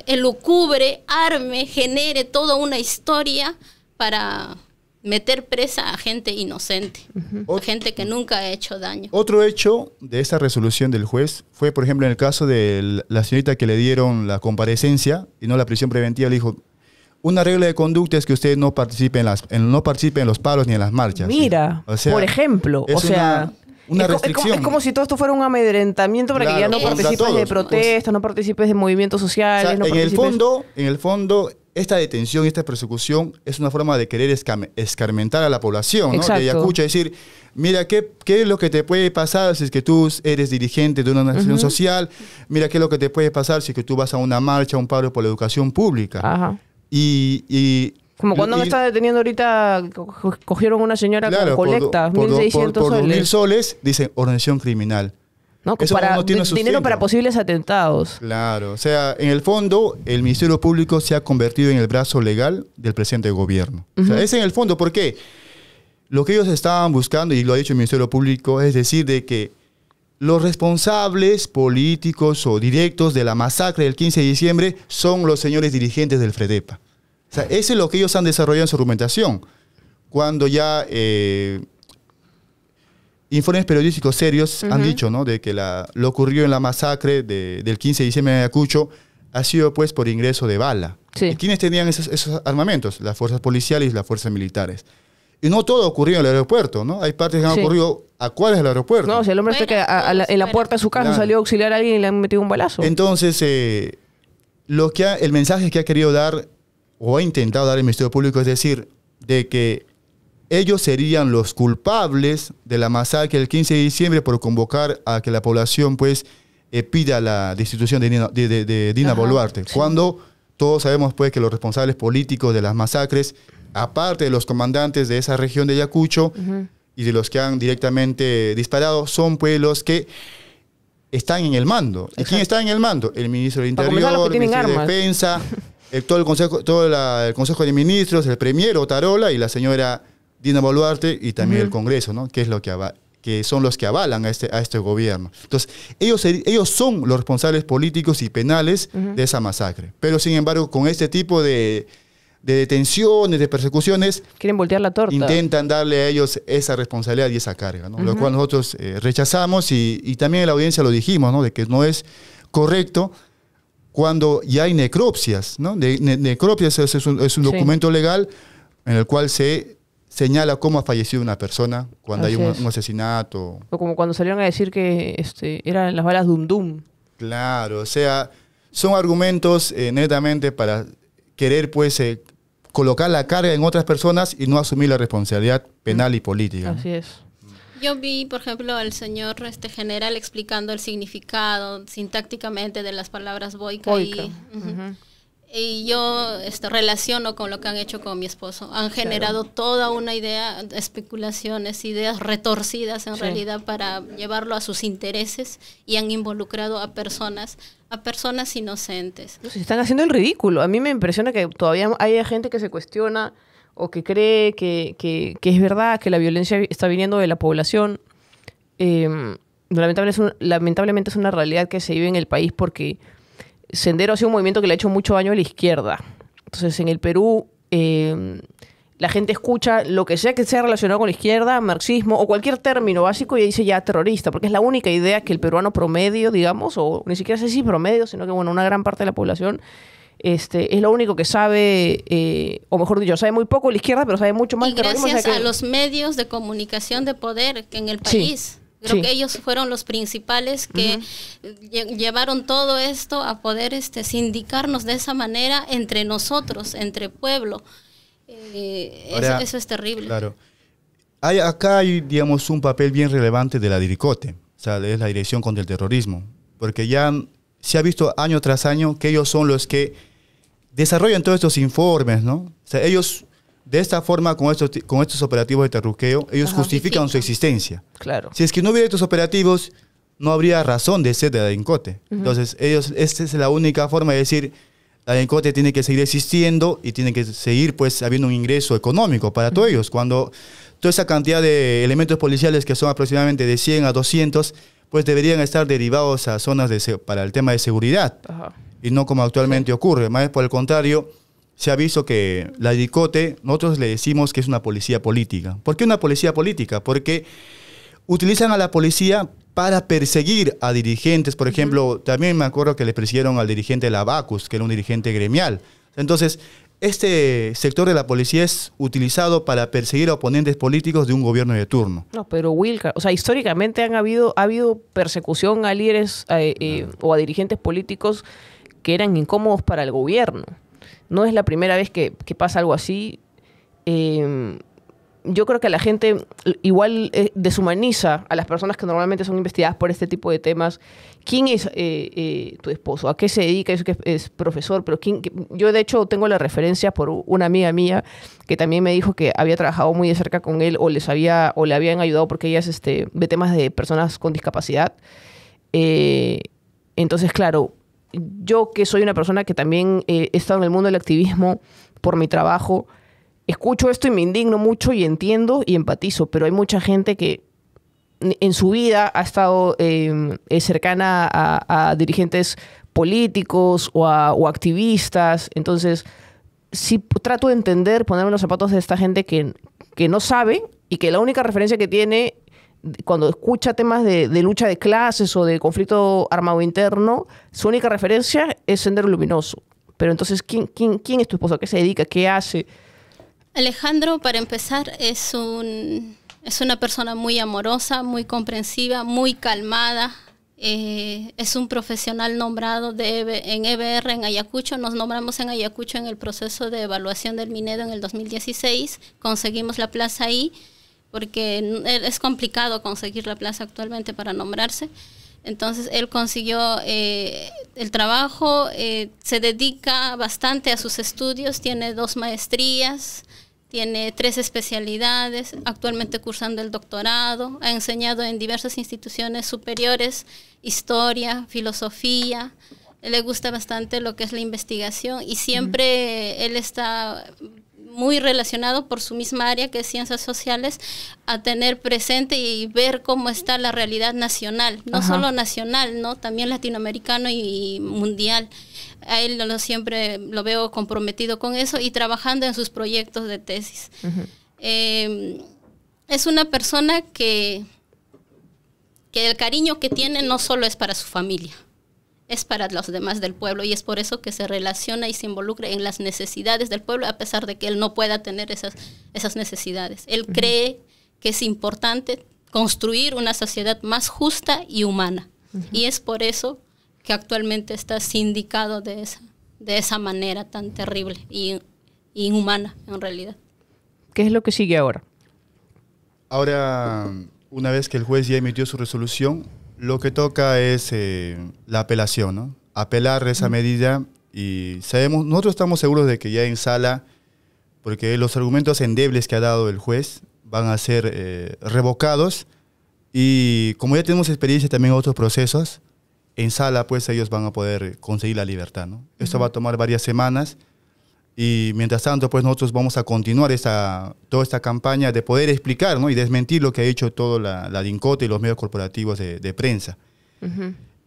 elucubre, arme, genere toda una historia para meter presa a gente inocente, a gente que nunca ha hecho daño. Otro hecho de esta resolución del juez fue, por ejemplo, en el caso de la señorita que le dieron la comparecencia y no la prisión preventiva, le dijo: una regla de conducta es que usted no participe en los paros ni en las marchas. Mira, ¿sí? O sea, por ejemplo, una restricción. Es como si todo esto fuera un amedrentamiento para que ya no participes de protestas, no participes de movimientos sociales. O sea, en el fondo, esta detención y esta persecución es una forma de querer escarmentar a la población, ¿no? De Ayacucho, decir, mira, ¿qué es lo que te puede pasar si es que tú eres dirigente de una organización social? Mira, ¿qué es lo que te puede pasar si es que tú vas a una marcha, a un paro por la educación pública? Como cuando me están deteniendo ahorita, cogieron una señora con colecta, 1.600 por soles. 2.000 soles, dicen organización criminal. ¿No? Eso no tiene dinero para posibles atentados. Claro, o sea, en el fondo, el Ministerio Público se ha convertido en el brazo legal del presente gobierno. O sea, es en el fondo, ¿por qué? Lo que ellos estaban buscando, y lo ha dicho el Ministerio Público, es decir, de que los responsables políticos o directos de la masacre del 15 de diciembre son los señores dirigentes del FREDEPA. O sea, eso es lo que ellos han desarrollado en su argumentación. Cuando ya informes periodísticos serios han dicho, ¿no?, de que lo ocurrido en la masacre del 15 de diciembre en Ayacucho ha sido pues por ingreso de bala. ¿Y quiénes tenían esos armamentos? Las fuerzas policiales y las fuerzas militares. Y no todo ocurrió en el aeropuerto, ¿no? Hay partes que han ocurrido a cuadras del aeropuerto. No, si el hombre está en la puerta de su casa salió a auxiliar a alguien y le han metido un balazo. Entonces, el mensaje que ha querido dar o ha intentado dar el Ministerio Público es decir, de que ellos serían los culpables de la masacre del 15 de diciembre por convocar a que la población pues pida la destitución de Dina Boluarte. Cuando todos sabemos pues que los responsables políticos de las masacres, aparte de los comandantes de esa región de Ayacucho y de los que han directamente disparado, son pues los que están en el mando. ¿Y quién está en el mando? El ministro del Interior, el ministro de Defensa, todo el Consejo de Ministros, el premier Otarola y la señora Dina Boluarte y también el Congreso, ¿no? Que es lo que son los que avalan a este gobierno. Entonces, ellos son los responsables políticos y penales de esa masacre. Pero, sin embargo, con este tipo de detenciones, de persecuciones, quieren voltear la torta. Intentan darle a ellos esa responsabilidad y esa carga, ¿no? Lo cual nosotros rechazamos y también en la audiencia lo dijimos, ¿no? De que no es correcto cuando ya hay necropsias, ¿no? Necropsias es un documento legal en el cual se señala cómo ha fallecido una persona cuando hay un asesinato. O como cuando salieron a decir que eran las balas Dum Dum. Claro, o sea, son argumentos netamente para querer pues colocar la carga en otras personas y no asumir la responsabilidad penal y política. Así es. Yo vi, por ejemplo, al señor general explicando el significado sintácticamente de las palabras boica. Y yo relaciono con lo que han hecho con mi esposo. Han generado toda una idea, especulaciones, ideas retorcidas en realidad para llevarlo a sus intereses y han involucrado a personas inocentes. Se están haciendo el ridículo. A mí me impresiona que todavía hay gente que se cuestiona o que cree que es verdad que la violencia está viniendo de la población. Lamentablemente es una realidad que se vive en el país porque Sendero ha sido un movimiento que le ha hecho mucho daño a la izquierda. Entonces, en el Perú, la gente escucha lo que sea relacionado con la izquierda, marxismo o cualquier término básico y dice ya terrorista, porque es la única idea que el peruano promedio, digamos, o ni siquiera sé si promedio, sino que bueno, una gran parte de la población es lo único que sabe, o mejor dicho, sabe muy poco la izquierda, pero sabe mucho más y terrorismo. Gracias a los medios de comunicación de poder en el país. Creo que ellos fueron los principales que llevaron todo esto a poder sindicarnos de esa manera entre nosotros, entre pueblo. Ahora, eso es terrible. Claro. Acá hay, digamos, un papel bien relevante de la DIRICOTE, o sea, es la Dirección contra el Terrorismo, porque ya se ha visto año tras año que ellos son los que desarrollan todos estos informes, ¿no? O sea, ellos, de esta forma, con estos operativos de terruqueo, ellos justifican su existencia. Claro. Si es que no hubiera estos operativos, no habría razón de ser de la DIRICOTE. Entonces, esta es la única forma de decir, la DIRICOTE tiene que seguir existiendo y tiene que seguir, pues, habiendo un ingreso económico para todos ellos. Cuando toda esa cantidad de elementos policiales, que son aproximadamente de 100 a 200, pues deberían estar derivados a zonas para el tema de seguridad. Ajá. Y no como actualmente ocurre. Más por el contrario, se ha visto que la DIRICOTE, nosotros le decimos que es una policía política. ¿Por qué una policía política? Porque utilizan a la policía para perseguir a dirigentes. Por ejemplo, también me acuerdo que le persiguieron al dirigente de la Bacus, que era un dirigente gremial. Entonces, este sector de la policía es utilizado para perseguir a oponentes políticos de un gobierno de turno. No, pero Wilcar, o sea, históricamente ha habido persecución a líderes o a dirigentes políticos que eran incómodos para el gobierno. No es la primera vez que pasa algo así. Yo creo que la gente igual deshumaniza a las personas que normalmente son investigadas por este tipo de temas. ¿Quién es tu esposo? ¿A qué se dedica? Eso que es profesor, pero yo de hecho tengo la referencia por una amiga mía que también me dijo que había trabajado muy de cerca con él o le habían ayudado porque ella es de temas de personas con discapacidad. Entonces, claro, yo que soy una persona que también he estado en el mundo del activismo por mi trabajo, escucho esto y me indigno mucho y entiendo y empatizo, pero hay mucha gente que en su vida ha estado cercana a dirigentes políticos o activistas. Entonces, sí trato de entender, ponerme en los zapatos de esta gente que no sabe y que la única referencia que tiene cuando escucha temas de lucha de clases o de conflicto armado interno, su única referencia es Sendero Luminoso. Pero entonces, ¿quién es tu esposo? ¿A qué se dedica? ¿Qué hace? Alejandro, para empezar, es una persona muy amorosa, muy comprensiva, muy calmada. Es un profesional nombrado en EBR en Ayacucho. Nos nombramos en Ayacucho en el proceso de evaluación del Minedo en el 2016. Conseguimos la plaza ahí porque es complicado conseguir la plaza actualmente para nombrarse. Entonces él consiguió el trabajo, se dedica bastante a sus estudios, tiene 2 maestrías, tiene 3 especialidades, actualmente cursando el doctorado, ha enseñado en diversas instituciones superiores, historia, filosofía, le gusta bastante lo que es la investigación y siempre él está muy relacionado por su misma área, que es ciencias sociales, a tener presente y ver cómo está la realidad nacional, no solo nacional, ¿no? También latinoamericano y mundial. A él siempre lo veo comprometido con eso y trabajando en sus proyectos de tesis. Es una persona que el cariño que tiene no solo es para su familia, es para los demás del pueblo y es por eso que se relaciona y se involucra en las necesidades del pueblo a pesar de que él no pueda tener esas necesidades. Él cree que es importante construir una sociedad más justa y humana y es por eso que actualmente está sindicado de esa manera tan terrible y inhumana en realidad. ¿Qué es lo que sigue ahora? Ahora, una vez que el juez ya emitió su resolución, lo que toca es la apelación, ¿no? Apelar esa medida y nosotros estamos seguros de que ya en sala, porque los argumentos endebles que ha dado el juez van a ser revocados y como ya tenemos experiencia también en otros procesos, en sala pues ellos van a poder conseguir la libertad, ¿no? Esto va a tomar varias semanas y mientras tanto pues nosotros vamos a continuar toda esta campaña de poder explicar, ¿no? Y desmentir lo que ha hecho toda la DIRICOTE y los medios corporativos de prensa.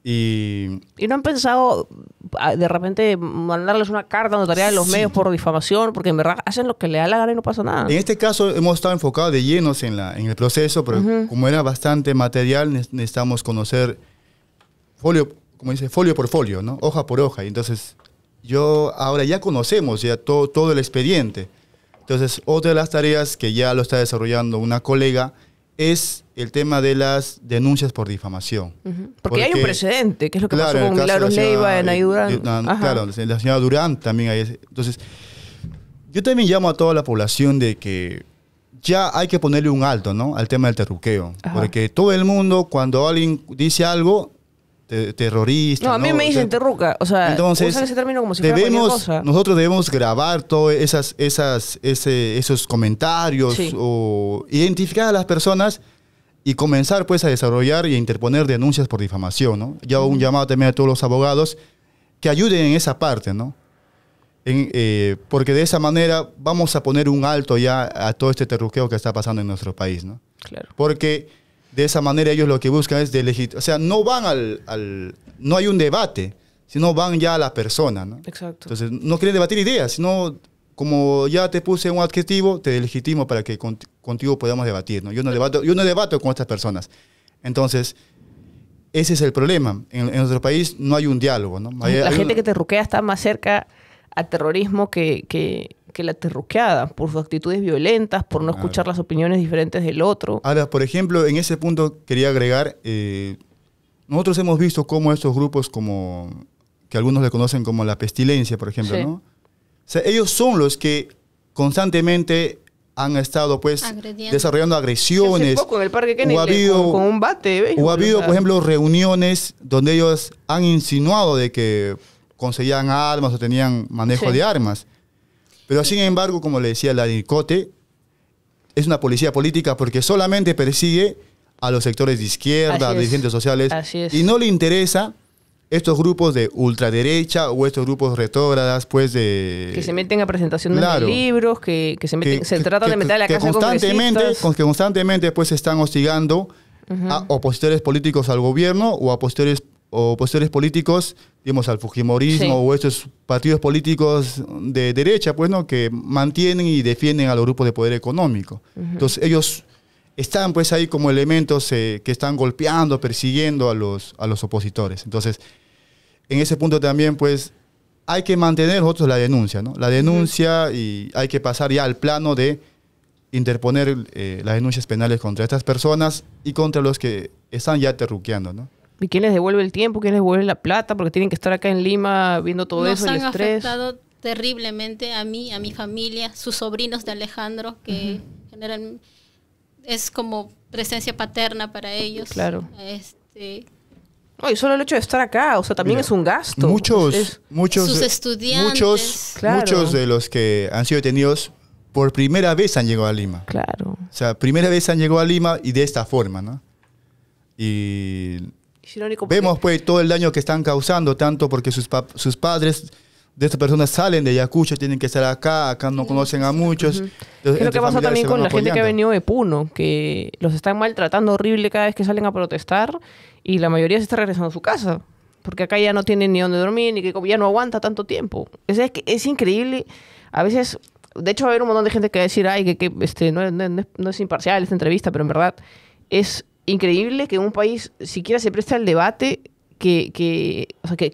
¿Y no han pensado de repente mandarles una carta notarial a los medios por difamación? Porque en verdad hacen lo que le da la gana y no pasa nada. En este caso hemos estado enfocados de llenos en el proceso, pero como era bastante material, necesitamos conocer folio por folio, ¿no? Hoja por hoja. Y entonces ahora ya conocemos ya todo el expediente. Entonces otra de las tareas que ya lo está desarrollando una colega es el tema de las denuncias por difamación. Porque hay un precedente, que es lo que pasó con Milagros Leiva, en Nay Durán. Claro, la señora Durán también hay. Entonces, Yo también llamo a toda la población de que ya hay que ponerle un alto, ¿no?, al tema del terruqueo. Ajá. Porque todo el mundo, cuando alguien dice algo, terrorista. No, a mí me dicen terruca. O sea, entonces, usan ese término como si fuera cualquier cosa. Nosotros debemos grabar todos esos comentarios, sí, o identificar a las personas y comenzar pues a desarrollar y a interponer denuncias por difamación, ¿no? Ya un llamado también a todos los abogados que ayuden en esa parte, ¿no? Porque de esa manera vamos a poner un alto ya a todo este terruqueo que está pasando en nuestro país, ¿no? Claro. Porque de esa manera ellos lo que buscan es o sea, no van no hay un debate, sino van ya a la persona, ¿no? Exacto. Entonces, no quieren debatir ideas, sino como ya te puse un adjetivo, te delegitimo para que contigo podamos debatir, ¿no? Yo no debato con estas personas. Entonces, ese es el problema. En nuestro país no hay un diálogo, ¿no? La gente que terruquea está más cerca al terrorismo que la terruqueada, por sus actitudes violentas, por no escuchar las opiniones diferentes del otro. Ahora, por ejemplo, en ese punto quería agregar, nosotros hemos visto cómo estos grupos, como que algunos le conocen como la pestilencia, por ejemplo, sí, ¿no? O sea, ellos son los que constantemente han estado pues desarrollando agresiones. Hace poco en el Parque Kennedy con un bate. O ha habido, por ejemplo, reuniones donde ellos han insinuado de que conseguían armas o tenían manejo, sí, de armas. Pero sin embargo, como le decía, la DIRCOTE es una policía política porque solamente persigue a los sectores de izquierda, a dirigentes sociales, y no le interesa estos grupos de ultraderecha o estos grupos retrógradas, pues de... Que se meten a presentación de libros, que se tratan de meter a la casa de congresistas. Que constantemente pues están hostigando a opositores políticos al gobierno o a opositores políticos, digamos, al fujimorismo, sí, o estos partidos políticos de derecha, pues, ¿no?, que mantienen y defienden a los grupos de poder económico. Entonces, ellos están, pues, ahí como elementos que están golpeando, persiguiendo a los opositores. Entonces, en ese punto también, pues, hay que mantener nosotros la denuncia, ¿no? La denuncia, y hay que pasar ya al plano de interponer las denuncias penales contra estas personas y contra los que están ya terruqueando, ¿no? ¿Y quién les devuelve el tiempo? ¿Quién les devuelve la plata? Porque tienen que estar acá en Lima viendo todo eso, el estrés. Nos han afectado terriblemente a mí, a mi familia, sus sobrinos de Alejandro, que generan, es como presencia paterna para ellos. Claro. No, y solo el hecho de estar acá, o sea, también es un gasto. Muchos sus estudiantes. Muchos de los que han sido detenidos por primera vez han llegado a Lima. Claro. O sea, primera vez han llegado a Lima y de esta forma, ¿no? Y vemos pues todo el daño que están causando, tanto porque sus padres de estas personas salen de Ayacucho, tienen que estar acá no conocen a muchos. Entonces, ¿qué es lo que pasa también con la gente que ha venido de Puno? Que los están maltratando horrible cada vez que salen a protestar y la mayoría se está regresando a su casa. Porque acá ya no tienen ni dónde dormir, ni que ya no aguanta tanto tiempo. Es increíble. A veces, de hecho va a haber un montón de gente que va a decir, ay, que no es imparcial esta entrevista, pero en verdad es increíble que un país siquiera se preste al debate, que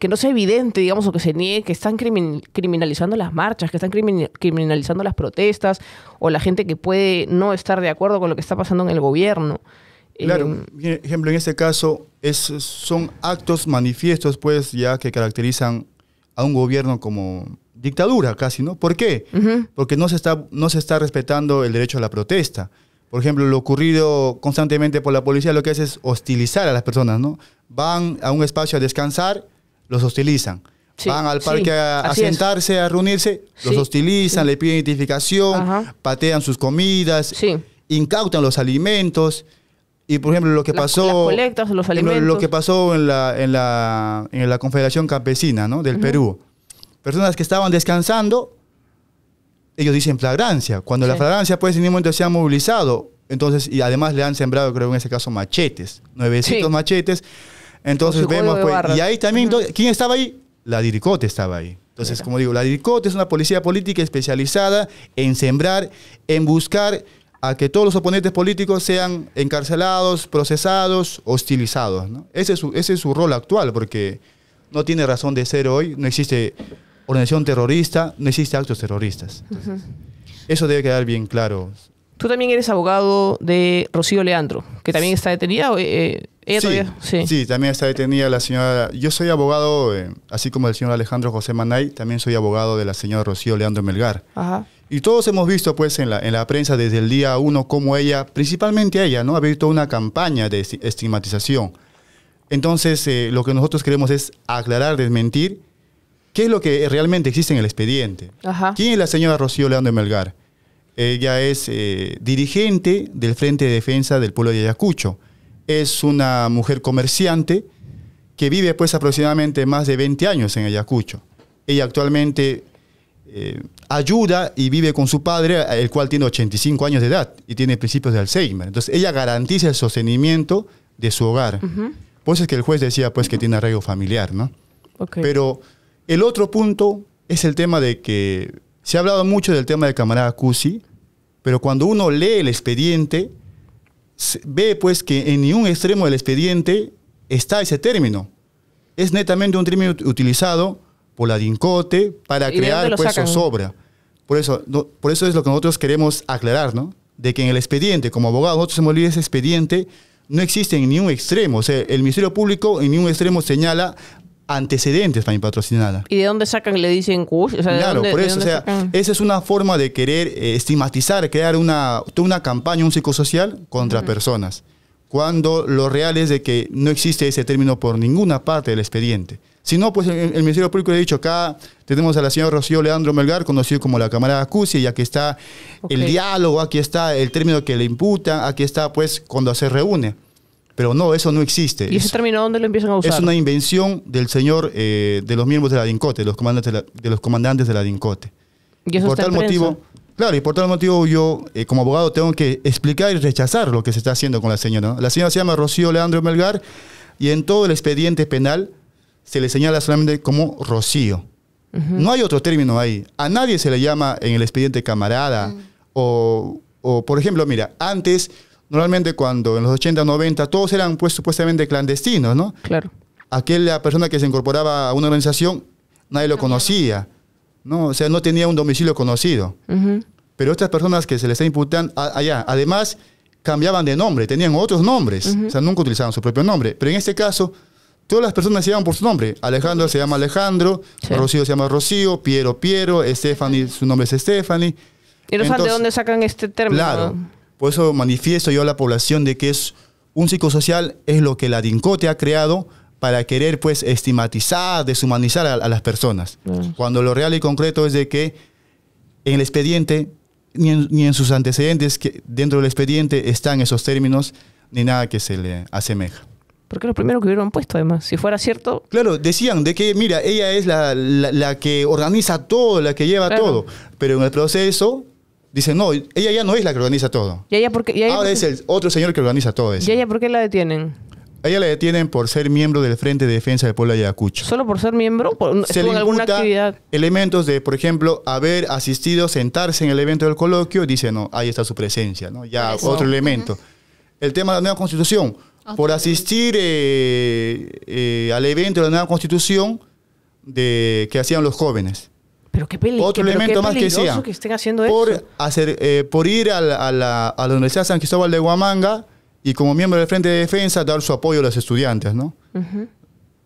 no sea evidente, digamos, o que se niegue, que están criminalizando las marchas, que están criminalizando las protestas, o la gente que puede no estar de acuerdo con lo que está pasando en el gobierno. Claro, por ejemplo, en este caso, son actos manifiestos, pues, ya que caracterizan a un gobierno como dictadura casi, ¿no? ¿Por qué? Porque no se está respetando el derecho a la protesta. Por ejemplo, lo ocurrido constantemente por la policía lo que hace es hostilizar a las personas, ¿no? Van a un espacio a descansar, los hostilizan. Sí, van al parque a sentarse, a reunirse, los hostilizan, le piden identificación, patean sus comidas, incautan los alimentos. Y, por ejemplo, lo que pasó... Las colectas, los alimentos. Lo que pasó en la Confederación Campesina, ¿no?, del Perú. Personas que estaban descansando, ellos dicen flagrancia. Cuando la flagrancia, pues, en ningún momento se han movilizado. Entonces, y además le han sembrado, creo, en ese caso, machetes. 900 machetes. Entonces vemos, pues, y ahí también, ¿quién estaba ahí? La DIRCOTE estaba ahí. Entonces, como digo, la DIRCOTE es una policía política especializada en sembrar, en buscar a que todos los oponentes políticos sean encarcelados, procesados, hostilizados, ¿no? Ese es su rol actual, porque no tiene razón de ser hoy, no existe organización terrorista, no existe actos terroristas. Entonces, eso debe quedar bien claro. Tú también eres abogado de Rocío Leandro, que también está detenida. Sí, también está detenida la señora. Yo soy abogado, así como el señor Alejandro José Manay, también soy abogado de la señora Rocío Leandro Melgar. Y todos hemos visto pues en la prensa desde el día 1 cómo ella, principalmente ella, ¿no?, ha abierto una campaña de estigmatización. Entonces, lo que nosotros queremos es aclarar, desmentir qué es lo que realmente existe en el expediente. Ajá. ¿Quién es la señora Rocío Leandro Melgar? Ella es dirigente del Frente de Defensa del Pueblo de Ayacucho. Es una mujer comerciante que vive pues aproximadamente más de 20 años en Ayacucho. Ella actualmente ayuda y vive con su padre, el cual tiene 85 años de edad y tiene principios de Alzheimer. Entonces ella garantiza el sostenimiento de su hogar. Por eso es que el juez decía pues que tiene arraigo familiar, ¿no? Okay. Pero el otro punto es el tema de que se ha hablado mucho del tema del camarada Cusi, pero cuando uno lee el expediente, ve pues que en ningún extremo del expediente está ese término. Es netamente un término utilizado por la DINCOTE para crear pues zozobra. Por eso es lo que nosotros queremos aclarar, ¿no? De que en el expediente, como abogados, nosotros hemos leído ese expediente, no existe en ningún extremo. O sea, el Ministerio Público en ningún extremo señala antecedentes para mi patrocinada. ¿Y de dónde sacan? Le dicen Cush. O sea, claro, por eso, o sea, sacan? Esa es una forma de querer estigmatizar, crear toda una campaña, un psicosocial contra personas, cuando lo real es de que no existe ese término por ninguna parte del expediente. Si no, pues el Ministerio Público le ha dicho, acá tenemos a la señora Rocío Leandro Melgar, conocido como la camarada Cusi, y aquí está el diálogo, aquí está el término que le imputa, aquí está pues cuando se reúne. Pero no, eso no existe. ¿Y ese término dónde lo empiezan a usar? Es una invención del señor, de los miembros de la DINCOTE, de los comandantes de la DINCOTE. ¿Y eso por tal motivo, claro, y por tal motivo yo, como abogado, tengo que explicar y rechazar lo que se está haciendo con la señora, ¿no? La señora se llama Rocío Leandro Melgar y en todo el expediente penal se le señala solamente como Rocío. No hay otro término ahí. A nadie se le llama en el expediente camarada. O, por ejemplo, mira, antes, normalmente cuando en los 80, 90, todos eran pues supuestamente clandestinos, ¿no? Claro. Aquella persona que se incorporaba a una organización, nadie lo conocía, ¿no? O sea, no tenía un domicilio conocido. Pero estas personas que se les está imputando allá, además, cambiaban de nombre, tenían otros nombres. O sea, nunca utilizaban su propio nombre. Pero en este caso, todas las personas se llaman por su nombre. Alejandro se llama Alejandro, Rocío se llama Rocío, Piero, Stephanie, su nombre es Stephanie. ¿Y no saben de dónde sacan este término? Claro, por eso manifiesto yo a la población de que es un psicosocial, es lo que la DINCOTE ha creado para querer pues estigmatizar, deshumanizar a las personas. Cuando lo real y concreto es de que en el expediente, ni en sus antecedentes, que dentro del expediente están esos términos, ni nada que se le asemeja. Porque es lo primero que hubieran puesto, además. Si fuera cierto... Claro, decían de que, mira, ella es la que organiza todo, la que lleva todo. Pero en el proceso, dicen, no, ella ya no es la que organiza todo. ¿Y ella por qué? Ahora es el otro señor que organiza todo eso. ¿Y ella por qué la detienen? A ella la detienen por ser miembro del Frente de Defensa del Pueblo de Ayacucho. ¿Solo por ser miembro? Se le en alguna actividad? Elementos de, por ejemplo, haber asistido, sentarse en el evento del coloquio, dice, no, ahí está su presencia, ¿no? Ya otro elemento. El tema de la nueva constitución. Por asistir al evento de la nueva constitución que hacían los jóvenes. Pero qué peligroso. Otro elemento más que decía, que estén haciendo eso. por ir a la Universidad San Cristóbal de Huamanga y como miembro del Frente de Defensa dar su apoyo a los estudiantes, ¿no?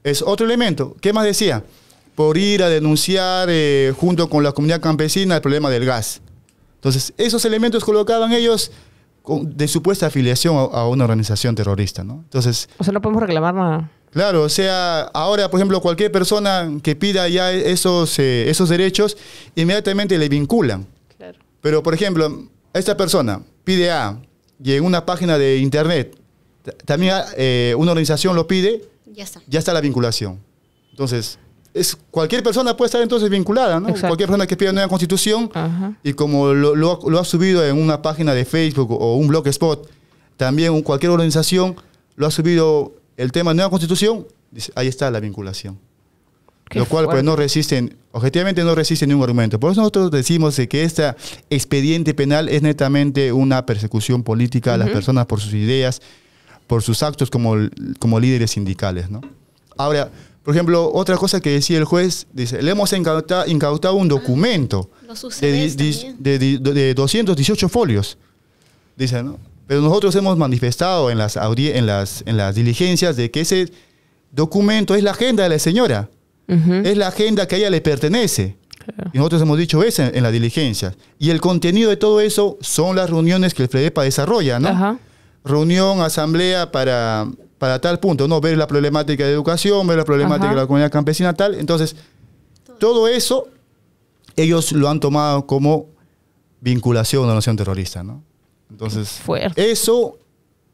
Es otro elemento. ¿Qué más decía? Por ir a denunciar junto con la comunidad campesina el problema del gas. Entonces, esos elementos colocaban ellos de supuesta afiliación a una organización terrorista, ¿no? Entonces, o sea, no podemos reclamar nada. Claro, o sea, ahora, por ejemplo, cualquier persona que pida ya esos derechos, inmediatamente le vinculan. Claro. Pero, por ejemplo, esta persona pide A y en una página de internet también una organización lo pide, ya está la vinculación. Entonces, cualquier persona puede estar entonces vinculada, ¿no? Exacto. Cualquier persona que pida una constitución y como lo ha subido en una página de Facebook o un blogspot, también cualquier organización lo ha subido el tema de nueva constitución, dice, ahí está la vinculación. Lo cual pues no resisten, objetivamente no resiste ningún argumento. Por eso nosotros decimos que este expediente penal es netamente una persecución política a las personas por sus ideas, por sus actos como líderes sindicales, ¿no? Ahora, por ejemplo, otra cosa que decía el juez, dice, le hemos incautado un documento de 218 folios, dice, ¿no? Pero nosotros hemos manifestado en las diligencias de que ese documento es la agenda de la señora. Es la agenda que a ella le pertenece. Y nosotros hemos dicho eso en las diligencias. Y el contenido de todo eso son las reuniones que el FREDEPA desarrolla, ¿no? Ajá. Reunión, asamblea para tal punto, ¿no? Ver la problemática de educación, ver la problemática de la comunidad campesina, tal. Entonces, todo eso, ellos lo han tomado como vinculación a la nación terrorista, ¿no? Entonces, fuerte. Eso,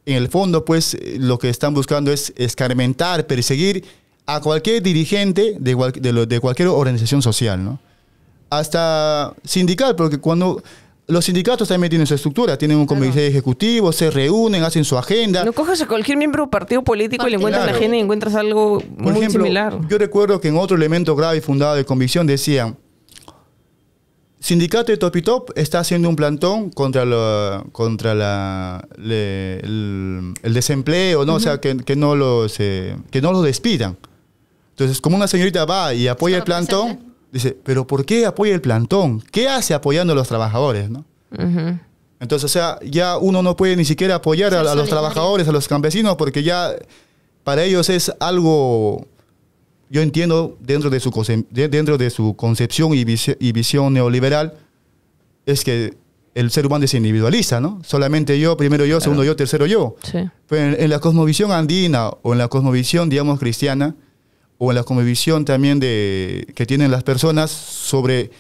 en el fondo, pues, lo que están buscando es escarmentar, perseguir a cualquier dirigente de cualquier organización social, ¿no? Hasta sindical, porque cuando los sindicatos también tienen su estructura, tienen un comité ejecutivo, se reúnen, hacen su agenda. No coges a cualquier miembro de partido político y le encuentras la agenda y encuentras algo Por muy ejemplo, similar. Yo recuerdo que en otro elemento grave y fundado de convicción decían: Sindicato de Topitop está haciendo un plantón contra el desempleo, ¿no? O sea, que no los despidan. Entonces, como una señorita va y apoya el plantón, dice, ¿pero por qué apoya el plantón? ¿Qué hace apoyando a los trabajadores, no? Entonces, o sea, ya uno no puede ni siquiera apoyar a los trabajadores, a los campesinos, porque ya para ellos es algo... Yo entiendo, dentro de su concepción y visión neoliberal, es que el ser humano se individualiza, ¿no? Solamente yo, primero yo, segundo yo, tercero yo. Sí. Pero en la cosmovisión andina o en la cosmovisión, digamos, cristiana, o en la cosmovisión también que tienen las personas sobre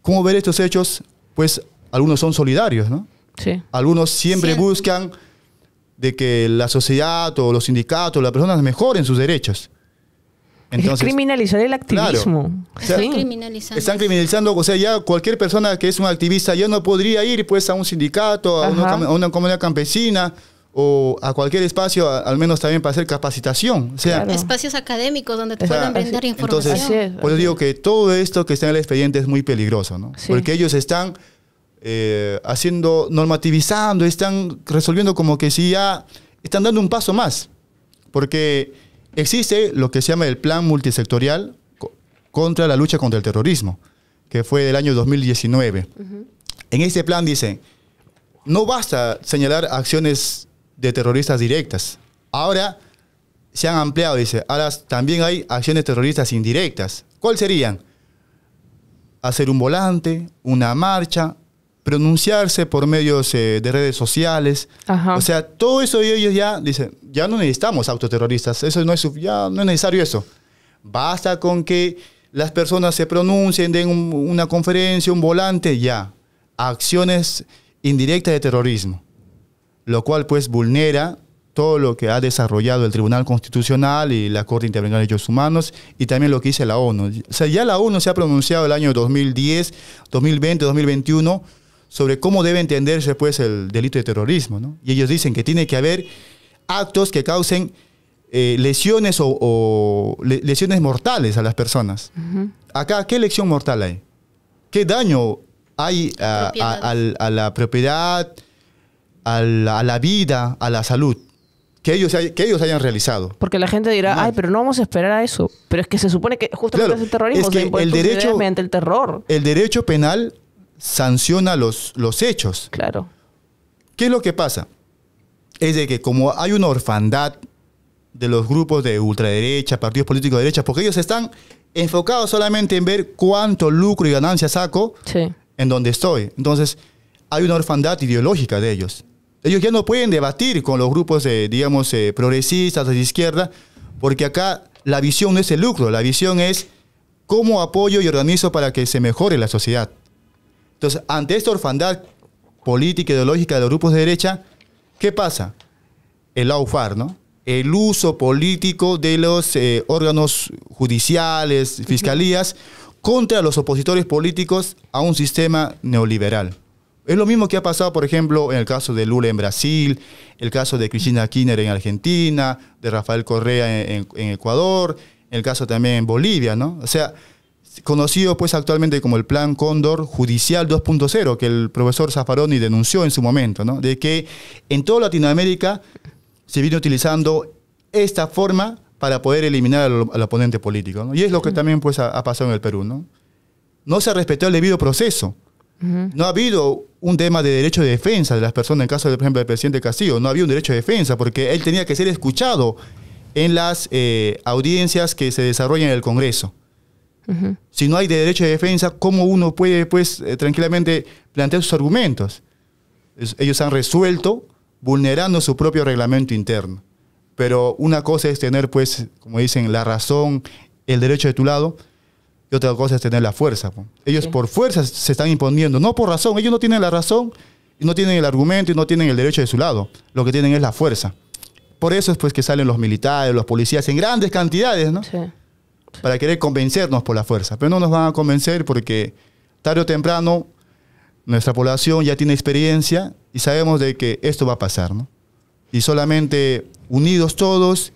cómo ver estos hechos, pues algunos son solidarios, ¿no? Sí. Algunos siempre buscan de que la sociedad o los sindicatos, las personas mejoren sus derechos. Entonces, es criminalizar el activismo. Claro. Están criminalizando, o sea, ya cualquier persona que es un activista ya no podría ir pues a un sindicato, a una comunidad campesina o a cualquier espacio, al menos también para hacer capacitación. O sea, espacios académicos donde te puedan brindar información. Entonces, por eso digo que todo esto que está en el expediente es muy peligroso, ¿no? Sí. Porque ellos están normativizando, están resolviendo como que si ya están dando un paso más. Porque existe lo que se llama el Plan Multisectorial contra la lucha contra el terrorismo, que fue del año 2019. En este plan dice, no basta señalar acciones de terroristas directas. Ahora se han ampliado, dice, ahora también hay acciones terroristas indirectas. ¿Cuáles serían? Hacer un volante, una marcha, pronunciarse por medios de redes sociales. O sea, todo eso ellos ya dicen, ya no necesitamos autoterroristas, eso ya no es necesario eso. Basta con que las personas se pronuncien, den una conferencia, un volante, ya. Acciones indirectas de terrorismo, lo cual pues vulnera todo lo que ha desarrollado el Tribunal Constitucional y la Corte Interamericana de Derechos Humanos y también lo que dice la ONU. O sea, ya la ONU se ha pronunciado el año 2010, 2020, 2021 sobre cómo debe entenderse pues el delito de terrorismo, ¿no? Y ellos dicen que tiene que haber actos que causen lesiones o lesiones mortales a las personas. Acá, ¿qué lesión mortal hay? ¿Qué daño hay a la propiedad, a la vida, a la salud? Que ellos hayan realizado. Porque la gente dirá, ay, pero no vamos a esperar a eso. Pero es que se supone que justamente es el terrorismo, es que el derecho mediante el terror. El derecho penal sanciona los hechos. Claro. ¿Qué es lo que pasa? Es de que como hay una orfandad de los grupos de ultraderecha, partidos políticos de derecha, porque ellos están enfocados solamente en ver cuánto lucro y ganancia saco en donde estoy. Entonces, hay una orfandad ideológica de ellos. Ellos ya no pueden debatir con los grupos, digamos, progresistas de izquierda, porque acá la visión no es el lucro, la visión es cómo apoyo y organizo para que se mejore la sociedad. Entonces, ante esta orfandad política, ideológica de los grupos de derecha, ¿qué pasa? El lawfare, ¿no? El uso político de los órganos judiciales, fiscalías, contra los opositores políticos a un sistema neoliberal. Es lo mismo que ha pasado, por ejemplo, en el caso de Lula en Brasil, el caso de Cristina Kirchner en Argentina, de Rafael Correa en Ecuador, el caso también en Bolivia, ¿no? O sea, conocido pues actualmente como el Plan Cóndor Judicial 2.0, que el profesor Zaffaroni denunció en su momento, ¿no? De que en toda Latinoamérica se viene utilizando esta forma para poder eliminar al oponente político, ¿no? Y es lo que también pues ha pasado en el Perú, ¿no? No se ha respetado el debido proceso. No ha habido un tema de derecho de defensa de las personas. En el caso, por ejemplo, del presidente Castillo, no había un derecho de defensa porque él tenía que ser escuchado en las audiencias que se desarrollan en el Congreso. Si no hay derecho de defensa, ¿cómo uno puede pues tranquilamente plantear sus argumentos? Ellos han resuelto vulnerando su propio reglamento interno. Pero una cosa es tener, pues, como dicen, la razón, el derecho de tu lado, y otra cosa es tener la fuerza. Ellos por fuerza se están imponiendo, no por razón. Ellos no tienen la razón, y no tienen el argumento, y no tienen el derecho de su lado. Lo que tienen es la fuerza. Por eso es pues que salen los militares, los policías en grandes cantidades, ¿no? Sí. Para querer convencernos por la fuerza. Pero no nos van a convencer porque tarde o temprano nuestra población ya tiene experiencia y sabemos de que esto va a pasar, ¿no? Y solamente unidos todos,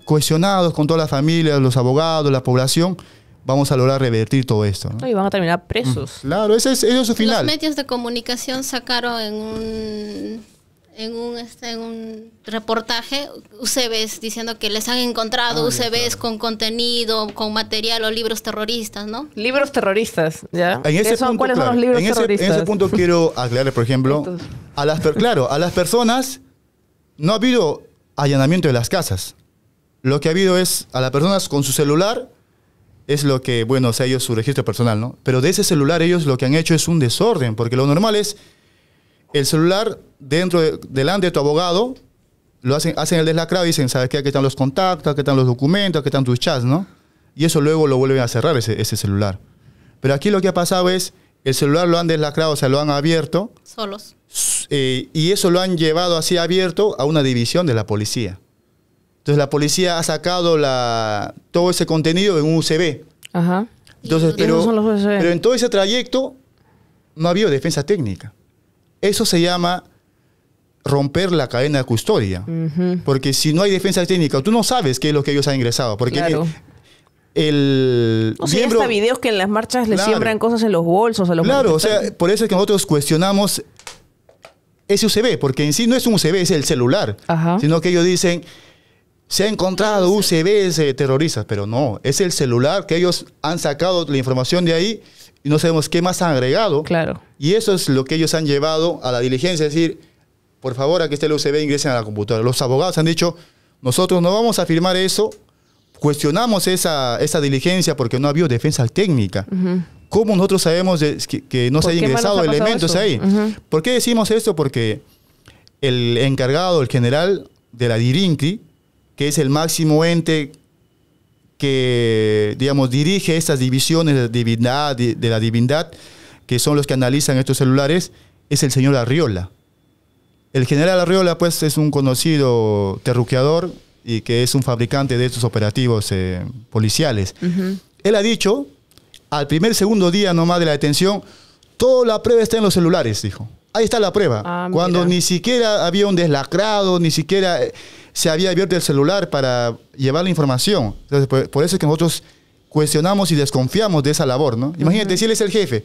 cohesionados con toda la familia, los abogados, la población, vamos a lograr revertir todo esto, ¿no? Y van a terminar presos. Claro, ese es su final. Los medios de comunicación sacaron en un reportaje UCBs diciendo que les han encontrado UCBs con contenido, con material o libros terroristas, ¿no? Libros terroristas, ¿ya? ¿Cuáles son los libros terroristas? En ese punto quiero aclarar, por ejemplo, a las personas no ha habido allanamiento de las casas. Lo que ha habido es a las personas con su celular, es lo que, bueno, o sea, ellos su registro personal, ¿no? Pero de ese celular ellos lo que han hecho es un desorden, porque lo normal es el celular delante de tu abogado, hacen el deslacrado y dicen, ¿sabes qué? Aquí están los contactos, aquí están los documentos, aquí están tus chats, ¿no? Y eso luego lo vuelven a cerrar, ese celular. Pero aquí lo que ha pasado es, el celular lo han deslacrado, o sea, lo han abierto. Solos. Y eso lo han llevado así abierto a una división de la policía. Entonces la policía ha sacado todo ese contenido en un USB. Ajá. Entonces, pero en todo ese trayecto no ha habido defensa técnica. Eso se llama romper la cadena de custodia. Porque si no hay defensa técnica, tú no sabes qué es lo que ellos han ingresado. Porque claro. Hasta videos que en las marchas le siembran cosas en los bolsos a los Claro, o sea, por eso es que nosotros cuestionamos ese USB, porque en sí no es un USB, es el celular. Sino que ellos dicen, se ha encontrado USBs terroristas, pero no, es el celular que ellos han sacado la información de ahí y no sabemos qué más han agregado. Claro. Y eso es lo que ellos han llevado a la diligencia, es decir, por favor, aquí está el USB, ingresen a la computadora. Los abogados han dicho, nosotros no vamos a firmar eso, cuestionamos esa diligencia porque no ha habido defensa técnica. ¿Cómo nosotros sabemos que no se han ingresado elementos ahí? ¿Por qué decimos esto? Porque el encargado, el general de la DIRINCRI, que es el máximo ente que, digamos, dirige estas divisiones de la divindad, que son los que analizan estos celulares, es el señor Arriola. El general Arriola, pues, es un conocido terruqueador y que es un fabricante de estos operativos policiales. Él ha dicho, al segundo día nomás de la detención, toda la prueba está en los celulares, dijo. Ahí está la prueba. Cuando ni siquiera había un deslacrado, ni siquiera se había abierto el celular para llevar la información. Entonces, por eso es que nosotros cuestionamos y desconfiamos de esa labor, ¿no? Imagínate, si él es el jefe,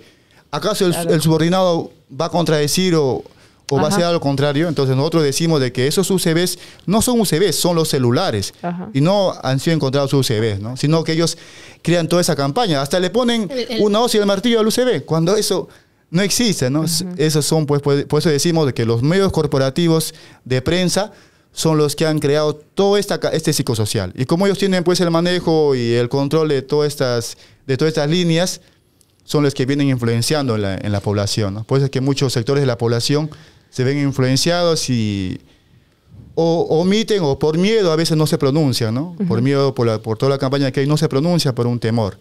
¿acaso el subordinado va a contradecir o va a hacer algo contrario? Entonces nosotros decimos de que esos UCBs no son UCBs, son los celulares. Y no han sido encontrados UCBs, ¿no? Sino que ellos crean toda esa campaña. Hasta le ponen una hoz y el martillo al UCB, cuando eso no existe, ¿no? Esos son, pues, por eso decimos de que los medios corporativos de prensa son los que han creado todo este psicosocial. Y como ellos tienen, pues, el manejo y el control de todas estas líneas, son los que vienen influenciando en la población, ¿no? Por eso es que muchos sectores de la población se ven influenciados y o omiten o por miedo a veces no se pronuncian, ¿no? Por miedo, por toda la campaña que hay, no se pronuncia por un temor.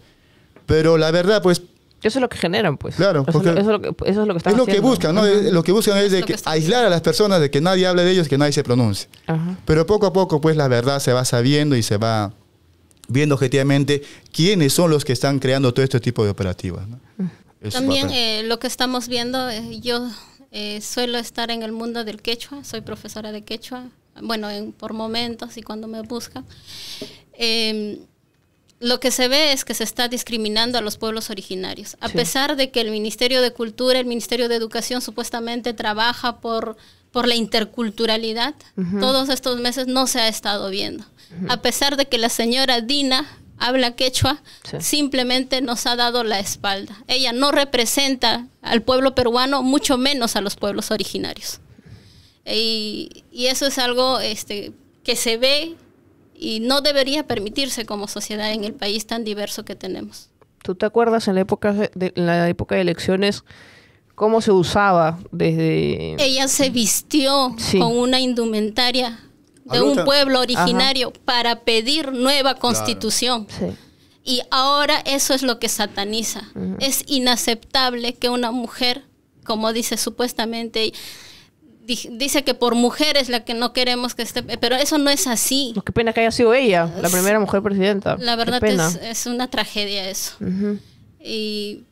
Pero la verdad, pues... Eso es lo que generan, pues. Claro, eso es lo que están haciendo. Es lo que buscan, ¿no? Lo que buscan es de aislar a las personas, de que nadie hable de ellos, que nadie se pronuncie. Pero poco a poco, pues, la verdad se va sabiendo y se va viendo objetivamente quiénes son los que están creando todo este tipo de operativas, ¿no? También lo que estamos viendo, yo suelo estar en el mundo del quechua, soy profesora de quechua, bueno, por momentos y cuando me buscan. Lo que se ve es que se está discriminando a los pueblos originarios. A pesar de que el Ministerio de Cultura, el Ministerio de Educación supuestamente trabaja por la interculturalidad, todos estos meses no se ha estado viendo. A pesar de que la señora Dina habla quechua, simplemente nos ha dado la espalda. Ella no representa al pueblo peruano, mucho menos a los pueblos originarios. Y eso es algo que se ve Y no debería permitirse como sociedad en el país tan diverso que tenemos. ¿Tú te acuerdas en la época de elecciones cómo se usaba desde...? Ella se vistió con una indumentaria de un pueblo originario para pedir nueva constitución. Sí. Y ahora eso es lo que sataniza. Es inaceptable que una mujer, como dice supuestamente, dice que por mujer es la que no queremos que esté, pero eso no es así. Qué pena que haya sido ella, la primera mujer presidenta. La verdad es una tragedia eso. Y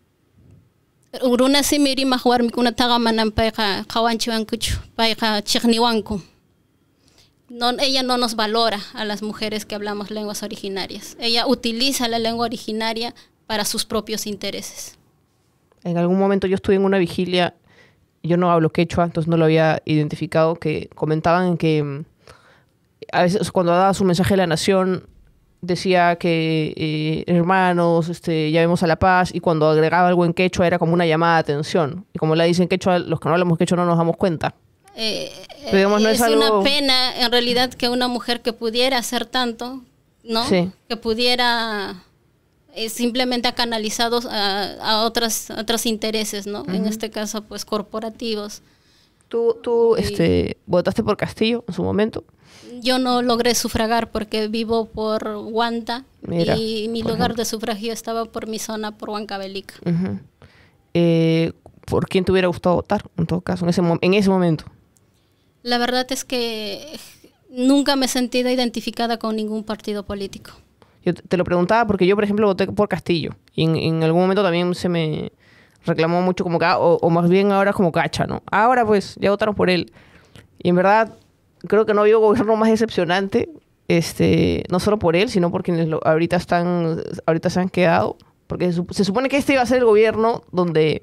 uruna simiri mahuar mikuna tagamanan paika kawanchiwankuchu, paika chigniwanku. No, ella no nos valora a las mujeres que hablamos lenguas originarias. Ella utiliza la lengua originaria para sus propios intereses. En algún momento yo estuve en una vigilia, yo no hablo quechua, entonces no lo había identificado, que comentaban que a veces cuando daba su mensaje a la nación decía que hermanos, llamemos a la paz, y cuando agregaba algo en quechua era como una llamada de atención. Y como la dicen quechua, los que no hablamos quechua no nos damos cuenta. Digamos, no es una pena en realidad que una mujer que pudiera hacer tanto, ¿no? Sí. Que pudiera simplemente ha canalizado a otros intereses, ¿no? En este caso, pues corporativos. ¿Tú votaste por Castillo en su momento? Yo no logré sufragar porque vivo por Huanta. Mira, y mi lugar de sufragio estaba por mi zona, por Huancavelica. ¿Por quién te hubiera gustado votar, en todo caso, en ese momento? La verdad es que nunca me he sentido identificada con ningún partido político. Yo te lo preguntaba porque yo, por ejemplo, voté por Castillo. Y en algún momento también se me reclamó mucho como o más bien ahora como cacha, ¿no? Ahora pues ya votaron por él. Y en verdad creo que no había gobierno más decepcionante, no solo por él, sino por quienes ahorita se han quedado. Porque se supone que este iba a ser el gobierno donde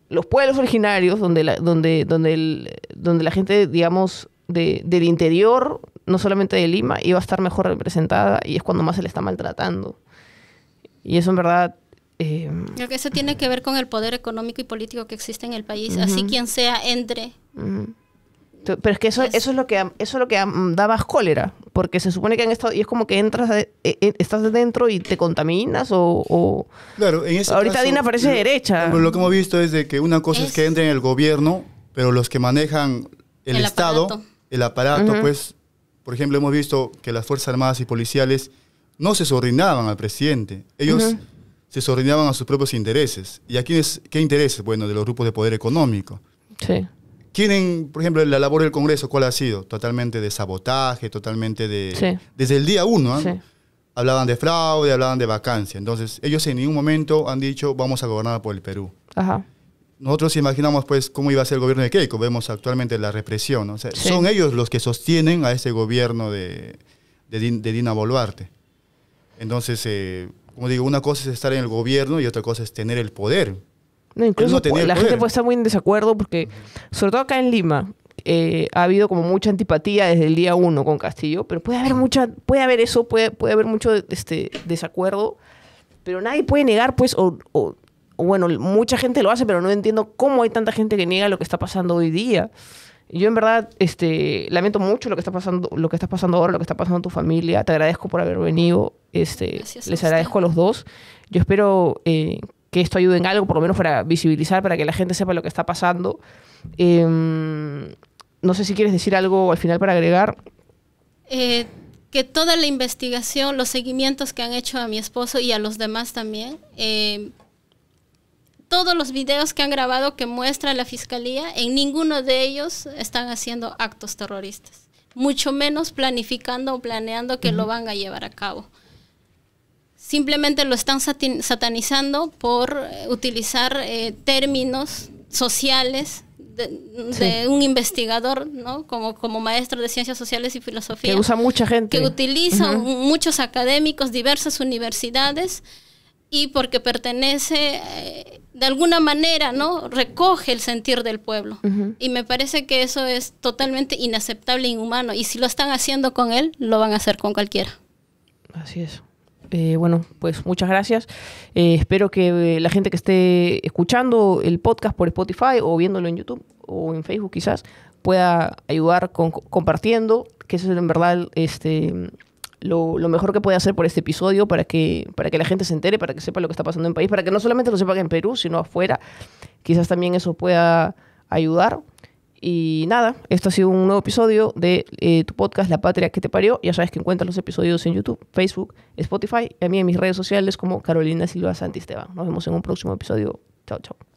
los pueblos originarios, donde la gente, digamos, del interior, no solamente de Lima, iba a estar mejor representada, y es cuando más se le está maltratando. Y eso en verdad... Creo que eso tiene que ver con el poder económico y político que existe en el país. Así quien sea entre... Pero es que eso es lo que da más cólera, porque se supone que han estado, y es como que estás dentro y te contaminas Claro, en ese ahorita caso, Dina parece derecha. Lo que hemos visto es de que una cosa es que entre en el gobierno, pero los que manejan el Estado, el aparato, pues, por ejemplo, hemos visto que las Fuerzas Armadas y Policiales no se subordinaban al presidente. Ellos se subordinaban a sus propios intereses. ¿Y a quiénes? ¿Qué intereses? Bueno, de los grupos de poder económico. Sí. Quieren, por ejemplo, la labor del Congreso, ¿cuál ha sido? Totalmente de sabotaje, totalmente de... Sí. Desde el día 1, ¿eh? Sí. Hablaban de fraude, hablaban de vacancia. Entonces, ellos en ningún momento han dicho, vamos a gobernar por el Perú. Ajá. Nosotros imaginamos, pues, cómo iba a ser el gobierno de Keiko. Vemos actualmente la represión, ¿no? O sea, son ellos los que sostienen a ese gobierno de Dina Boluarte. Entonces, como digo, una cosa es estar en el gobierno y otra cosa es tener el poder. No, incluso la gente puede estar muy en desacuerdo porque, sobre todo acá en Lima, ha habido como mucha antipatía desde el día 1 con Castillo, pero puede haber mucho desacuerdo, pero nadie puede negar, pues, bueno, mucha gente lo hace, pero no entiendo cómo hay tanta gente que niega lo que está pasando hoy día. Yo en verdad lamento mucho lo que está pasando ahora, lo que está pasando en tu familia. Te agradezco por haber venido. Les agradezco a los dos. Yo espero que esto ayude en algo, por lo menos para visibilizar, para que la gente sepa lo que está pasando. No sé si quieres decir algo al final para agregar. Que toda la investigación, los seguimientos que han hecho a mi esposo y a los demás también, todos los videos que han grabado que muestra la fiscalía, en ninguno de ellos están haciendo actos terroristas, mucho menos planificando o planeando que lo van a llevar a cabo. Simplemente lo están satanizando por utilizar términos sociales de un investigador, ¿no? Como maestro de ciencias sociales y filosofía. Que usa mucha gente. Que utiliza muchos académicos, diversas universidades, y porque pertenece, de alguna manera, ¿no? Recoge el sentir del pueblo. Y me parece que eso es totalmente inaceptable e inhumano. Y si lo están haciendo con él, lo van a hacer con cualquiera. Así es. Bueno, pues muchas gracias. Espero que la gente que esté escuchando el podcast por Spotify o viéndolo en YouTube o en Facebook quizás pueda ayudar compartiendo, que eso es en verdad lo mejor que puede hacer por este episodio para que la gente se entere, para que sepa lo que está pasando en el país, para que no solamente lo sepan en Perú, sino afuera. Quizás también eso pueda ayudar. Y nada, esto ha sido un nuevo episodio de tu podcast La Patria que te parió. Ya sabes que encuentras los episodios en YouTube, Facebook, Spotify y a mí en mis redes sociales como Carolina Silva Santisteban. Nos vemos en un próximo episodio. Chao, chao.